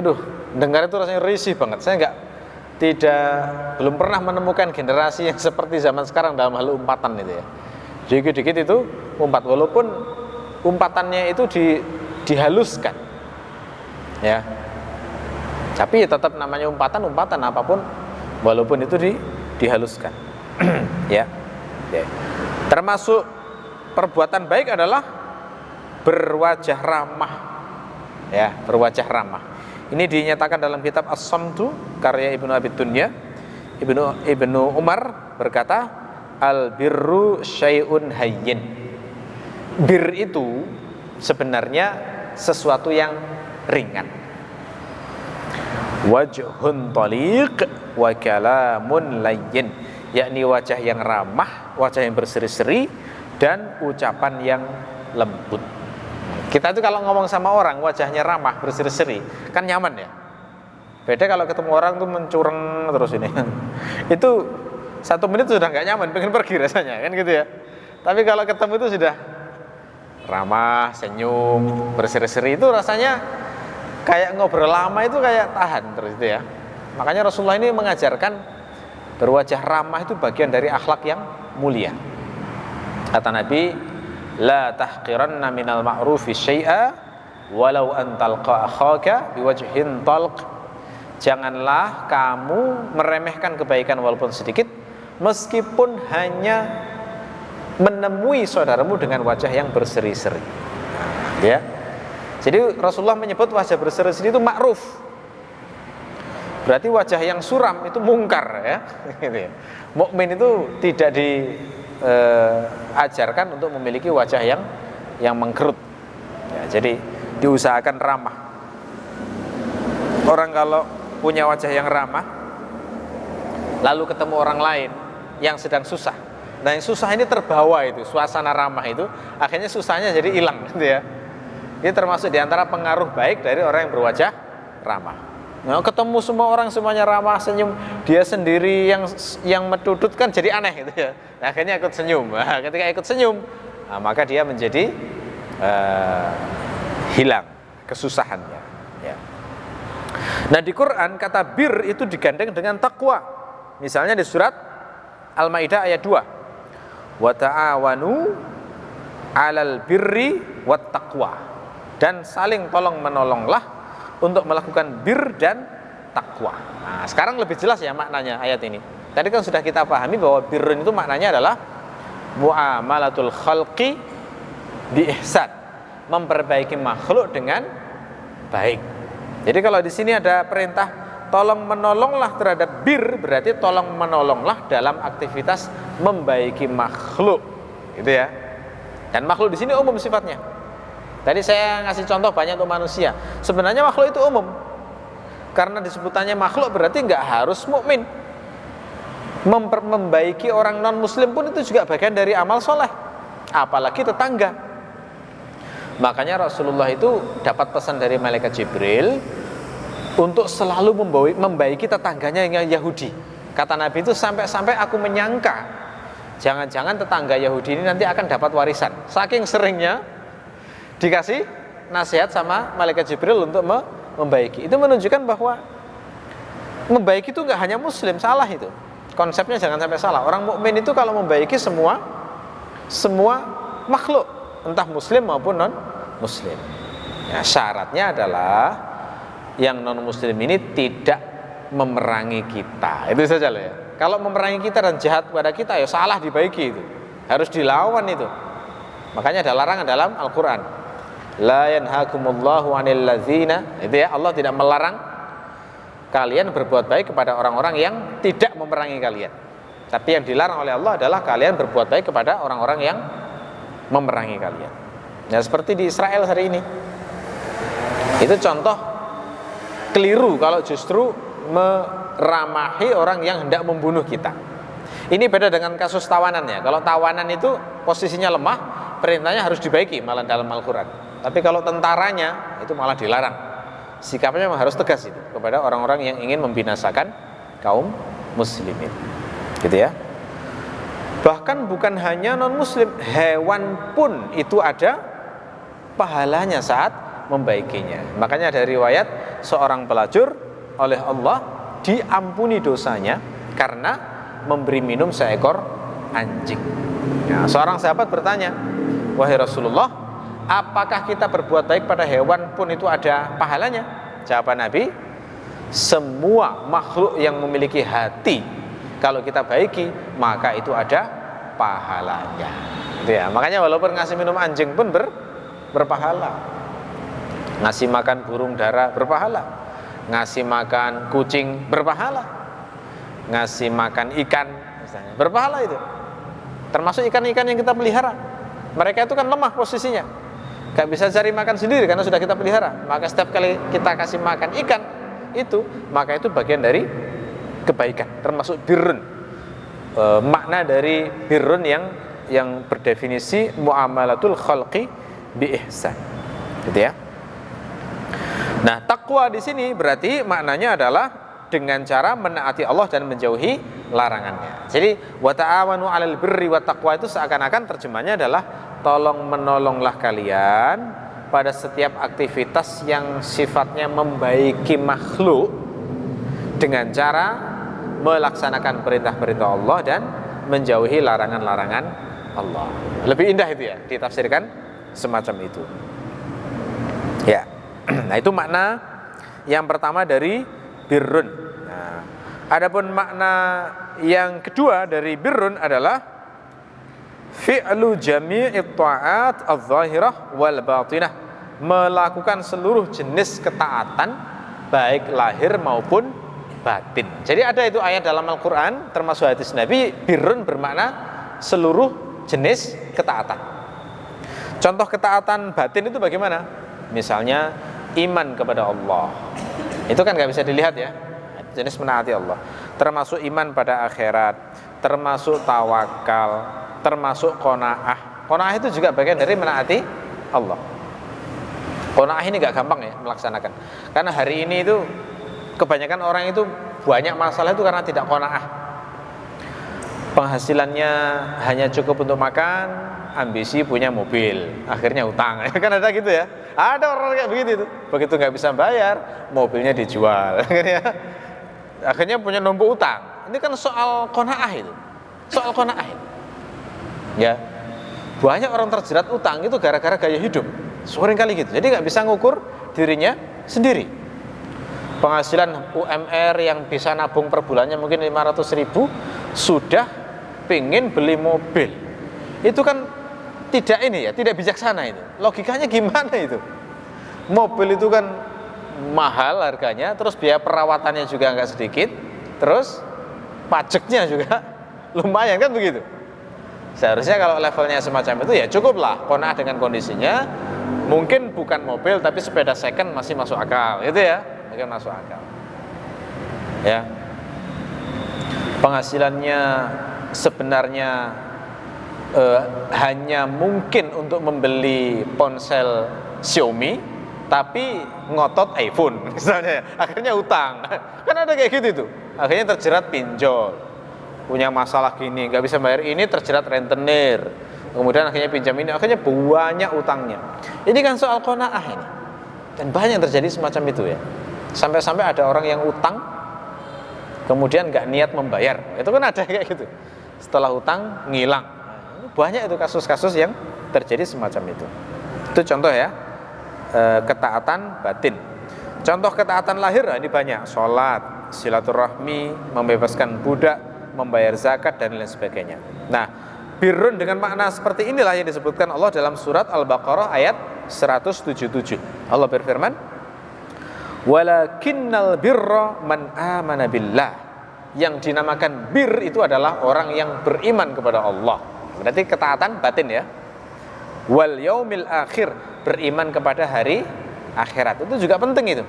[SPEAKER 1] dengar itu rasanya risih banget. Saya belum pernah menemukan generasi yang seperti zaman sekarang dalam hal umpatan itu ya. Dikit-dikit itu umpat, walaupun umpatannya itu dihaluskan, ya. Tapi tetap namanya umpatan apapun, walaupun itu dihaluskan. Ya. Termasuk perbuatan baik adalah berwajah ramah. Ya, berwajah ramah. Ini dinyatakan dalam kitab As-Samtu karya Ibnu Abi Dunya. Ibnu Umar berkata, al-birru syai'un hayyin. Bir itu sebenarnya sesuatu yang ringan. Wajhun taliq wa kalamun layyin, yakni wajah yang ramah, wajah yang berseri-seri, dan ucapan yang lembut. Kita itu kalau ngomong sama orang wajahnya ramah, berseri-seri, kan nyaman ya. Beda kalau ketemu orang tuh mencureng terus ini. Itu 1 menit sudah nggak nyaman, pengen pergi rasanya, kan gitu ya. Tapi kalau ketemu itu sudah ramah, senyum, berseri-seri, itu rasanya kayak ngobrol lama itu kayak tahan terus itu ya. Makanya Rasulullah ini mengajarkan berwajah ramah itu bagian dari akhlak yang mulia. Kata Nabi, la tahqiranna minal ma'rufi syai'a walau an talqa akhaka biwajhin talq. Janganlah kamu meremehkan kebaikan walaupun sedikit, meskipun hanya menemui saudaramu dengan wajah yang berseri-seri. Ya. Jadi Rasulullah menyebut wajah berseri-seri itu ma'ruf. Berarti wajah yang suram itu mungkar ya. Mukmin itu tidak diajarkan untuk memiliki wajah yang mengkerut. Ya, jadi diusahakan ramah. Orang kalau punya wajah yang ramah, lalu ketemu orang lain yang sedang susah. Nah, yang susah ini terbawa itu, suasana ramah itu, akhirnya susahnya jadi hilang gitu ya. Ini termasuk diantara pengaruh baik dari orang yang berwajah ramah. Nah, ketemu semua orang semuanya ramah, senyum, dia sendiri yang medudut kan jadi aneh gitu ya. Nah, akhirnya ikut senyum. Nah, ketika ikut senyum, maka dia menjadi hilang kesusahannya. Ya. Nah, di Quran kata bir itu digandeng dengan takwa. Misalnya di surat Al-Maidah ayat 2. Wa ta'awanu 'alal birri wat taqwa. Dan saling tolong menolonglah untuk melakukan bir dan takwa. taqwa. Nah, sekarang lebih jelas ya maknanya ayat ini. Tadi kan sudah kita pahami bahwa birrun itu maknanya adalah muamalatul khalqi bi ihsan, memperbaiki makhluk dengan baik. Jadi kalau di sini ada perintah tolong menolonglah terhadap bir, berarti tolong menolonglah dalam aktivitas membaiki makhluk, gitu ya. Dan makhluk di sini umum sifatnya. Tadi saya ngasih contoh banyak untuk manusia. Sebenarnya makhluk itu umum. Karena disebutannya makhluk berarti nggak harus mukmin. Membaiki orang non muslim pun itu juga bagian dari amal soleh, apalagi tetangga. Makanya Rasulullah itu dapat pesan dari malaikat Jibril untuk selalu membaiki tetangganya yang Yahudi. Kata Nabi itu sampai-sampai aku menyangka jangan-jangan tetangga Yahudi ini nanti akan dapat warisan. Saking seringnya dikasih nasihat sama malaikat Jibril untuk membaiki. Itu menunjukkan bahwa membaiki itu nggak hanya muslim, salah itu. Konsepnya jangan sampai salah. Orang mukmin itu kalau membaiki semua makhluk, entah muslim maupun non muslim. Ya, syaratnya adalah yang non muslim ini tidak memerangi kita. Itu saja loh ya. Kalau memerangi kita dan jahat pada kita ya salah dibaiki itu. Harus dilawan itu. Makanya ada larangan dalam Al-Qur'an. La yanhakumullahu 'anil ladzina, itu ya, Allah tidak melarang kalian berbuat baik kepada orang-orang yang tidak memerangi kalian. Tapi yang dilarang oleh Allah adalah kalian berbuat baik kepada orang-orang yang memerangi kalian. Ya seperti di Israel hari ini. Itu contoh keliru kalau justru meramahi orang yang hendak membunuh kita. Ini beda dengan kasus tawanan ya. Kalau tawanan itu posisinya lemah, perintahnya harus dibaiki malah dalam Al-Qur'an. Tapi kalau tentaranya itu malah dilarang. Sikapnya memang harus tegas itu kepada orang-orang yang ingin membinasakan kaum muslimin, gitu ya. Bahkan bukan hanya non muslim, hewan pun itu ada pahalanya saat membaikinya. Makanya ada riwayat seorang pelacur oleh Allah diampuni dosanya karena memberi minum seekor anjing. Nah, seorang sahabat bertanya, wahai Rasulullah, apakah kita berbuat baik pada hewan pun itu ada pahalanya? Jawaban Nabi, semua makhluk yang memiliki hati kalau kita baiki maka itu ada pahalanya. Gitu ya. Makanya walaupun ngasih minum anjing pun berpahala. Ngasih makan burung dara berpahala. Ngasih makan kucing berpahala. Ngasih makan ikan misalnya berpahala itu. Termasuk ikan-ikan yang kita pelihara. Mereka itu kan lemah posisinya, gak bisa cari makan sendiri karena sudah kita pelihara. Maka setiap kali kita kasih makan ikan itu, maka itu bagian dari kebaikan, termasuk birrun. Makna dari birrun yang berdefinisi muamalatul khalqi bi ihsan, gitu ya. Nah, takwa di sini berarti maknanya adalah dengan cara menaati Allah dan menjauhi larangannya. Jadi wa ta'awanu 'alal birri wat taqwa itu seakan-akan terjemahnya adalah tolong menolonglah kalian pada setiap aktivitas yang sifatnya membaiki makhluk dengan cara melaksanakan perintah-perintah Allah dan menjauhi larangan-larangan Allah. Lebih indah itu ya ditafsirkan semacam itu. Ya. Nah, itu makna yang pertama dari birrun. Nah, adapun makna yang kedua dari birrun adalah fi'lu jami'it ta'at adh-dhahirah wal batinah, melakukan seluruh jenis ketaatan baik lahir maupun batin. Jadi ada itu ayat dalam Al-Qur'an termasuk hadis Nabi, birrun bermakna seluruh jenis ketaatan. Contoh ketaatan batin itu bagaimana? Misalnya iman kepada Allah. Itu kan gak bisa dilihat ya, jenis menaati Allah. Termasuk iman pada akhirat, termasuk tawakal, termasuk qanaah. Qanaah itu juga bagian dari menaati Allah. Qanaah ini gak gampang ya melaksanakan. Karena hari ini itu kebanyakan orang itu banyak masalah itu karena tidak qanaah. Penghasilannya hanya cukup untuk makan, ambisi punya mobil, akhirnya utang. Kan ada gitu ya. Ada orang kayak begitu itu. Begitu nggak bisa bayar, mobilnya dijual. Akhirnya punya numpuk utang. Ini kan soal qanaah itu. Soal qanaah itu. Ya. Banyak orang terjerat utang itu gara-gara gaya hidup. Sering kali gitu. Jadi nggak bisa ngukur dirinya sendiri. penghasilan UMR yang bisa nabung per bulannya mungkin 500.000, sudah pingin beli mobil. Itu kan tidak ini ya, tidak bijaksana itu. Logikanya gimana itu? Mobil itu kan mahal harganya, terus biaya perawatannya juga nggak sedikit, terus pajaknya juga lumayan kan begitu. Seharusnya kalau levelnya semacam itu ya cukuplah qanaah dengan kondisinya. Mungkin bukan mobil tapi sepeda second masih masuk akal, gitu ya, mungkin masuk akal. Ya, penghasilannya sebenarnya hanya mungkin untuk membeli ponsel Xiaomi, tapi ngotot iPhone misalnya, akhirnya utang. Kan ada kayak gitu tuh, akhirnya terjerat pinjol, punya masalah gini, nggak bisa bayar ini, terjerat rentenir, kemudian akhirnya pinjam ini, akhirnya banyak utangnya. Ini kan soal qanaah ini, dan banyak terjadi semacam itu ya. Sampai-sampai ada orang yang utang kemudian nggak niat membayar, itu kan ada kayak gitu, setelah utang ngilang. Banyak itu kasus-kasus yang terjadi semacam itu. Itu contoh ya, ketaatan batin. Contoh ketaatan lahir ini banyak, sholat, silaturahmi, membebaskan budak, membayar zakat dan lain sebagainya. Nah, birrun dengan makna seperti inilah yang disebutkan Allah dalam surat Al-Baqarah ayat 177. Allah berfirman, walakinnal birra man amana billah. Yang dinamakan bir itu adalah orang yang beriman kepada Allah. Berarti ketaatan batin ya. Wal yaumil akhir, beriman kepada hari akhirat. Itu juga penting itu.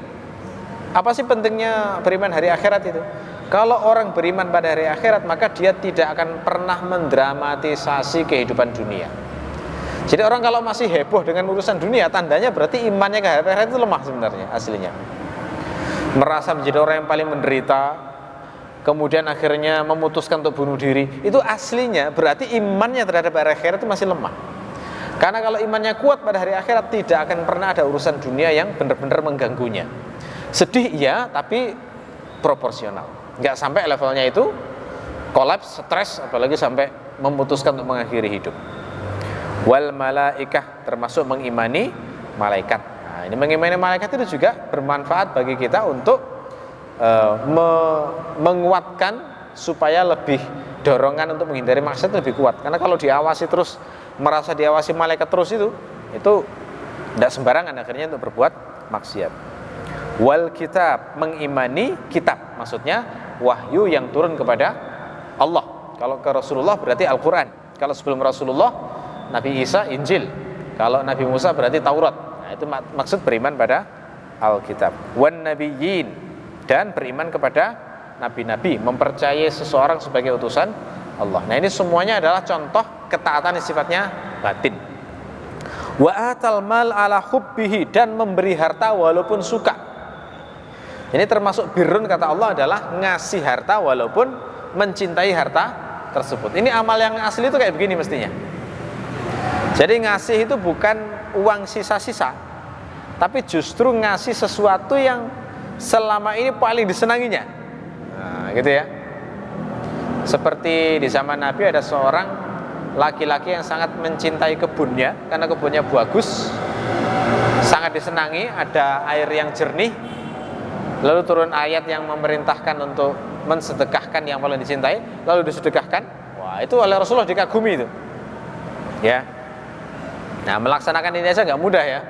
[SPEAKER 1] Apa sih pentingnya beriman hari akhirat itu? Kalau orang beriman pada hari akhirat, maka dia tidak akan pernah mendramatisasi kehidupan dunia. Jadi orang kalau masih heboh dengan urusan dunia, tandanya berarti imannya ke hari akhirat itu lemah sebenarnya aslinya. Merasa menjadi orang yang paling menderita, kemudian akhirnya memutuskan untuk bunuh diri, itu aslinya berarti imannya terhadap hari akhirat itu masih lemah. Karena kalau imannya kuat pada hari akhirat, tidak akan pernah ada urusan dunia yang benar-benar mengganggunya. Sedih iya, tapi proporsional. Nggak sampai levelnya itu kolaps, stres, apalagi sampai memutuskan untuk mengakhiri hidup. Wal malaikah, termasuk mengimani malaikat. Nah, ini mengimani malaikat itu juga bermanfaat bagi kita untuk menguatkan supaya lebih dorongan untuk menghindari maksiat lebih kuat. Karena kalau diawasi terus, merasa diawasi malaikat terus itu tidak sembarangan akhirnya untuk berbuat maksiat. Wal kitab, mengimani kitab, maksudnya wahyu yang turun kepada Allah. Kalau ke Rasulullah berarti Al-Quran. Kalau sebelum Rasulullah, Nabi Isa Injil. Kalau Nabi Musa berarti Taurat. Nah, itu maksud beriman pada Alkitab. Wan nabiyyin, dan beriman kepada nabi-nabi, mempercayai seseorang sebagai utusan Allah. Nah, ini semuanya adalah contoh ketaatan yang sifatnya batin. Wa atal mal ala hubbihi, dan memberi harta walaupun suka. Ini termasuk birrun kata Allah adalah ngasih harta walaupun mencintai harta tersebut. Ini amal yang asli itu kayak begini mestinya. Jadi ngasih itu bukan uang sisa-sisa, tapi justru ngasih sesuatu yang selama ini paling disenanginya. Nah, gitu ya. Seperti di zaman Nabi ada seorang laki-laki yang sangat mencintai kebunnya karena kebunnya bagus, sangat disenangi, ada air yang jernih. Lalu turun ayat yang memerintahkan untuk mensedekahkan yang paling dicintai, lalu disedekahkan. Wah, itu oleh Rasulullah dikagumi itu. Ya. Nah, melaksanakan ini aja nggak mudah ya.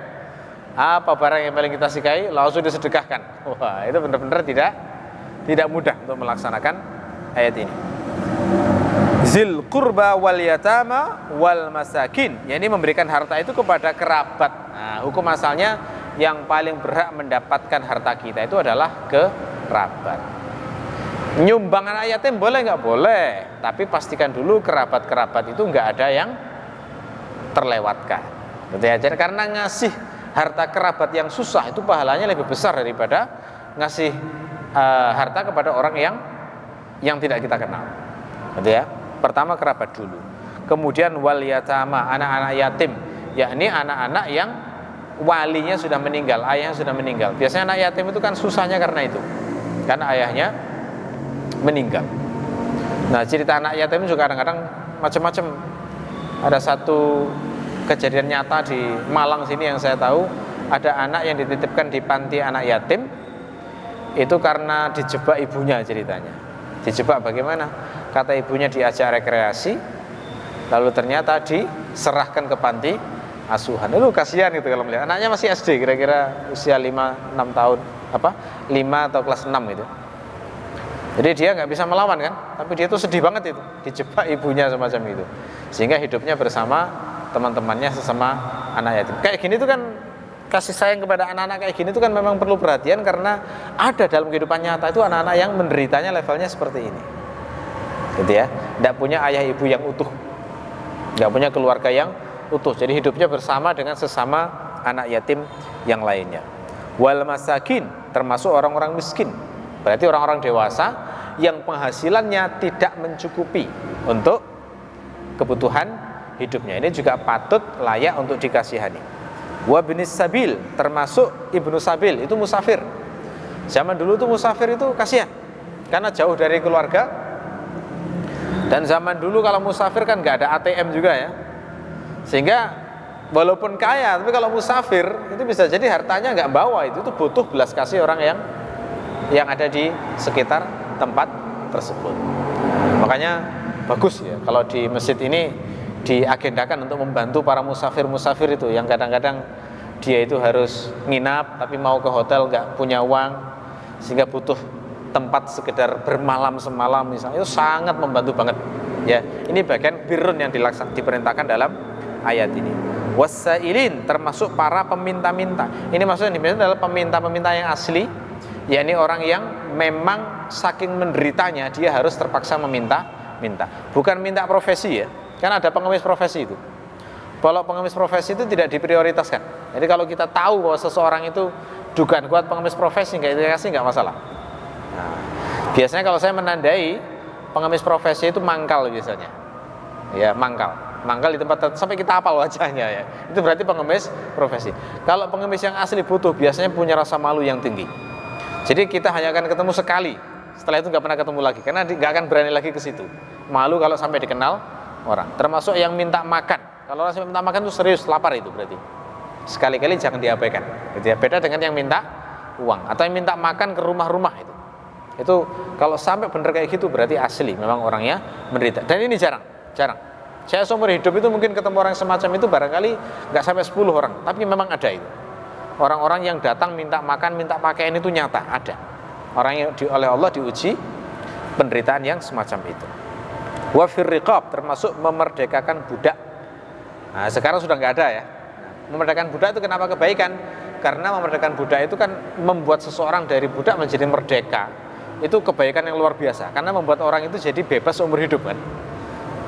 [SPEAKER 1] Apa barang yang paling kita sukai langsung disedekahkan. Wah, itu benar-benar tidak mudah untuk melaksanakan ayat ini. Zil qurba wal yatama wal masakin. Ya, ini memberikan harta itu kepada kerabat. Nah, hukum asalnya yang paling berhak mendapatkan harta kita itu adalah kerabat. Nyumbang anak yatim boleh nggak? Boleh, tapi pastikan dulu kerabat-kerabat itu nggak ada yang terlewatkan. Gitu ya. Jadi karena ngasih harta kerabat yang susah itu pahalanya lebih besar daripada ngasih harta kepada orang yang tidak kita kenal. Gitu ya. Pertama kerabat dulu. Kemudian wal yatama, anak-anak yatim, yakni anak-anak yang walinya sudah meninggal, ayahnya sudah meninggal. Biasanya anak yatim itu kan susahnya karena itu, karena ayahnya meninggal. Nah, cerita anak yatim juga kadang-kadang macam-macam. Ada satu kejadian nyata di Malang sini yang saya tahu, ada anak yang dititipkan di panti anak yatim. itu karena dijebak ibunya ceritanya. Dijebak bagaimana? Kata ibunya diajak rekreasi, lalu ternyata diserahkan ke panti asuhan. Lalu kasihan gitu kalau melihat anaknya masih SD, kira-kira usia 5-6 tahun, 5 atau kelas 6 gitu. Jadi dia nggak bisa melawan kan, tapi dia tuh sedih banget itu, dijebak ibunya semacam itu, sehingga hidupnya bersama teman-temannya sesama anak yatim. Kayak gini tuh kan, kasih sayang kepada anak-anak kayak gini tuh kan memang perlu perhatian, karena ada dalam kehidupan nyata itu anak-anak yang menderitanya levelnya seperti ini, gitu ya, nggak punya ayah ibu yang utuh, nggak punya keluarga yang utuh, jadi hidupnya bersama dengan sesama anak yatim yang lainnya. Wal masakin, termasuk orang-orang miskin, berarti orang-orang dewasa yang penghasilannya tidak mencukupi untuk kebutuhan hidupnya. Ini juga patut layak untuk dikasihani. Wa binis sabil, termasuk ibnu sabil, itu musafir. Zaman dulu tuh musafir itu kasihan karena jauh dari keluarga. Dan zaman dulu kalau musafir kan nggak ada ATM juga ya, sehingga walaupun kaya, tapi kalau musafir itu bisa jadi hartanya nggak bawa, itu butuh belas kasih orang yang ada di sekitar tempat tersebut. Makanya bagus ya kalau di masjid ini diagendakan untuk membantu para musafir-musafir itu yang kadang-kadang dia itu harus nginap tapi mau ke hotel nggak punya uang, sehingga butuh tempat sekedar bermalam semalam misalnya, itu sangat membantu banget ya. Ini bagian birrun yang diperintahkan dalam ayat ini. Wasailin, termasuk para peminta-minta. Ini maksudnya adalah peminta-peminta yang asli, yakni orang yang memang saking menderitanya dia harus terpaksa minta. Bukan minta profesi ya, kan ada pengemis profesi itu. Kalau pengemis profesi itu tidak diprioritaskan. Jadi kalau kita tahu bahwa seseorang itu dugaan kuat pengemis profesi, nggak dikasih, nggak masalah. Nah, biasanya kalau saya menandai pengemis profesi itu mangkal biasanya, ya mangkal di tempat sampai kita hafal wajahnya ya, itu berarti pengemis profesi. Kalau pengemis yang asli butuh biasanya punya rasa malu yang tinggi. Jadi kita hanya akan ketemu sekali, setelah itu nggak pernah ketemu lagi, karena nggak akan berani lagi ke situ. Malu kalau sampai dikenal orang. Termasuk yang minta makan. Kalau orang minta makan itu serius, lapar itu berarti. Sekali-kali jangan diabaikan. Gitu ya. Beda dengan yang minta uang atau yang minta makan ke rumah-rumah itu. Itu kalau sampai bener kayak gitu berarti asli, memang orangnya menderita. Dan ini jarang. Saya seumur hidup itu mungkin ketemu orang semacam itu barangkali nggak sampai 10 orang, tapi memang ada itu. Orang-orang yang datang minta makan, minta pakaian itu nyata ada. Orang yang oleh Allah diuji penderitaan yang semacam itu. Wa fir riqab, termasuk memerdekakan budak. Nah, sekarang sudah nggak ada ya. Memerdekakan budak itu kenapa kebaikan? Karena memerdekakan budak itu kan membuat seseorang dari budak menjadi merdeka. Itu kebaikan yang luar biasa, karena membuat orang itu jadi bebas seumur hidup kan.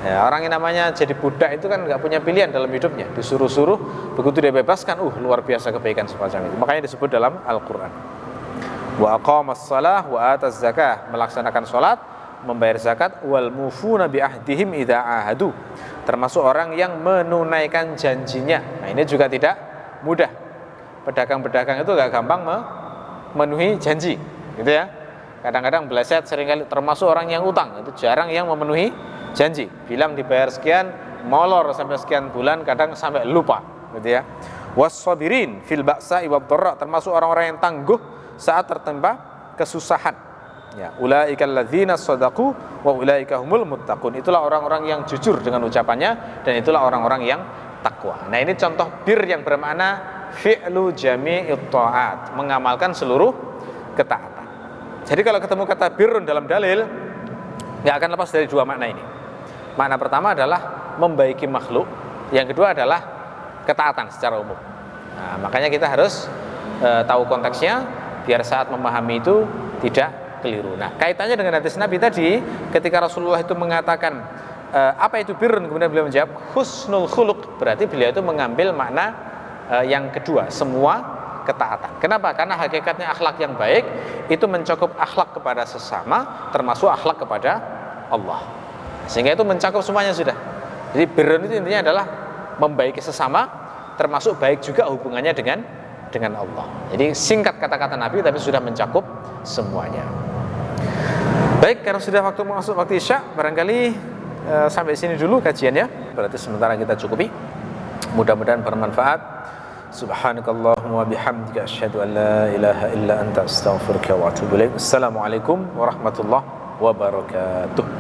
[SPEAKER 1] Ya, orang yang namanya jadi budak itu kan nggak punya pilihan dalam hidupnya, disuruh-suruh, begitu dia bebaskan, luar biasa kebaikan semacam itu. Makanya disebut dalam Al-Quran. Wa aqamas shalah wa ataz zakah, melaksanakan sholat, membayar zakat, wal mufuna bi ahdihim idza ahadu, termasuk orang yang menunaikan janjinya. Nah, ini juga tidak mudah. Pedagang-pedagang itu gak gampang memenuhi janji, gitu ya. Kadang-kadang beleset, seringkali termasuk orang yang utang, itu jarang yang memenuhi janji. Bilang dibayar sekian, molor sampai sekian bulan, kadang sampai lupa, gitu ya. Was-sabirin fil ba'sa'i wad-dharra, termasuk orang-orang yang tangguh saat tertimpa kesusahan. Ya, ulaikal ladzina shadaqu wa ulaika humul muttaqun. Itulah orang-orang yang jujur dengan ucapannya, dan itulah orang-orang yang takwa. Nah, ini contoh bir yang bermakna fi'lu jami'it ta'at, mengamalkan seluruh ketaatan. Jadi kalau ketemu kata birrun dalam dalil, nggak akan lepas dari dua makna ini. Makna pertama adalah membaiki makhluk, yang kedua adalah ketaatan secara umum. Nah, makanya kita harus tahu konteksnya biar saat memahami itu tidak keliru. Nah, kaitannya dengan hadis Nabi tadi, ketika Rasulullah itu mengatakan apa itu birrun, kemudian beliau menjawab husnul khuluq, berarti beliau itu mengambil makna yang kedua, semua ketaatan. Kenapa? Karena hakikatnya akhlak yang baik itu mencakup akhlak kepada sesama, termasuk akhlak kepada Allah. Sehingga itu mencakup semuanya sudah. Jadi birrun itu intinya adalah membaiki sesama, termasuk baik juga hubungannya dengan Allah. Jadi singkat kata-kata Nabi tapi sudah mencakup semuanya. Baik, karena sudah masuk waktu Isya, barangkali sampai sini dulu kajiannya. Berarti sementara kita cukupi. Mudah-mudahan bermanfaat. Subhanakallahumma bihamdika asyhadu an la ilaha illa anta astaghfiruka wa atubu ilaik. Assalamualaikum warahmatullahi wabarakatuh.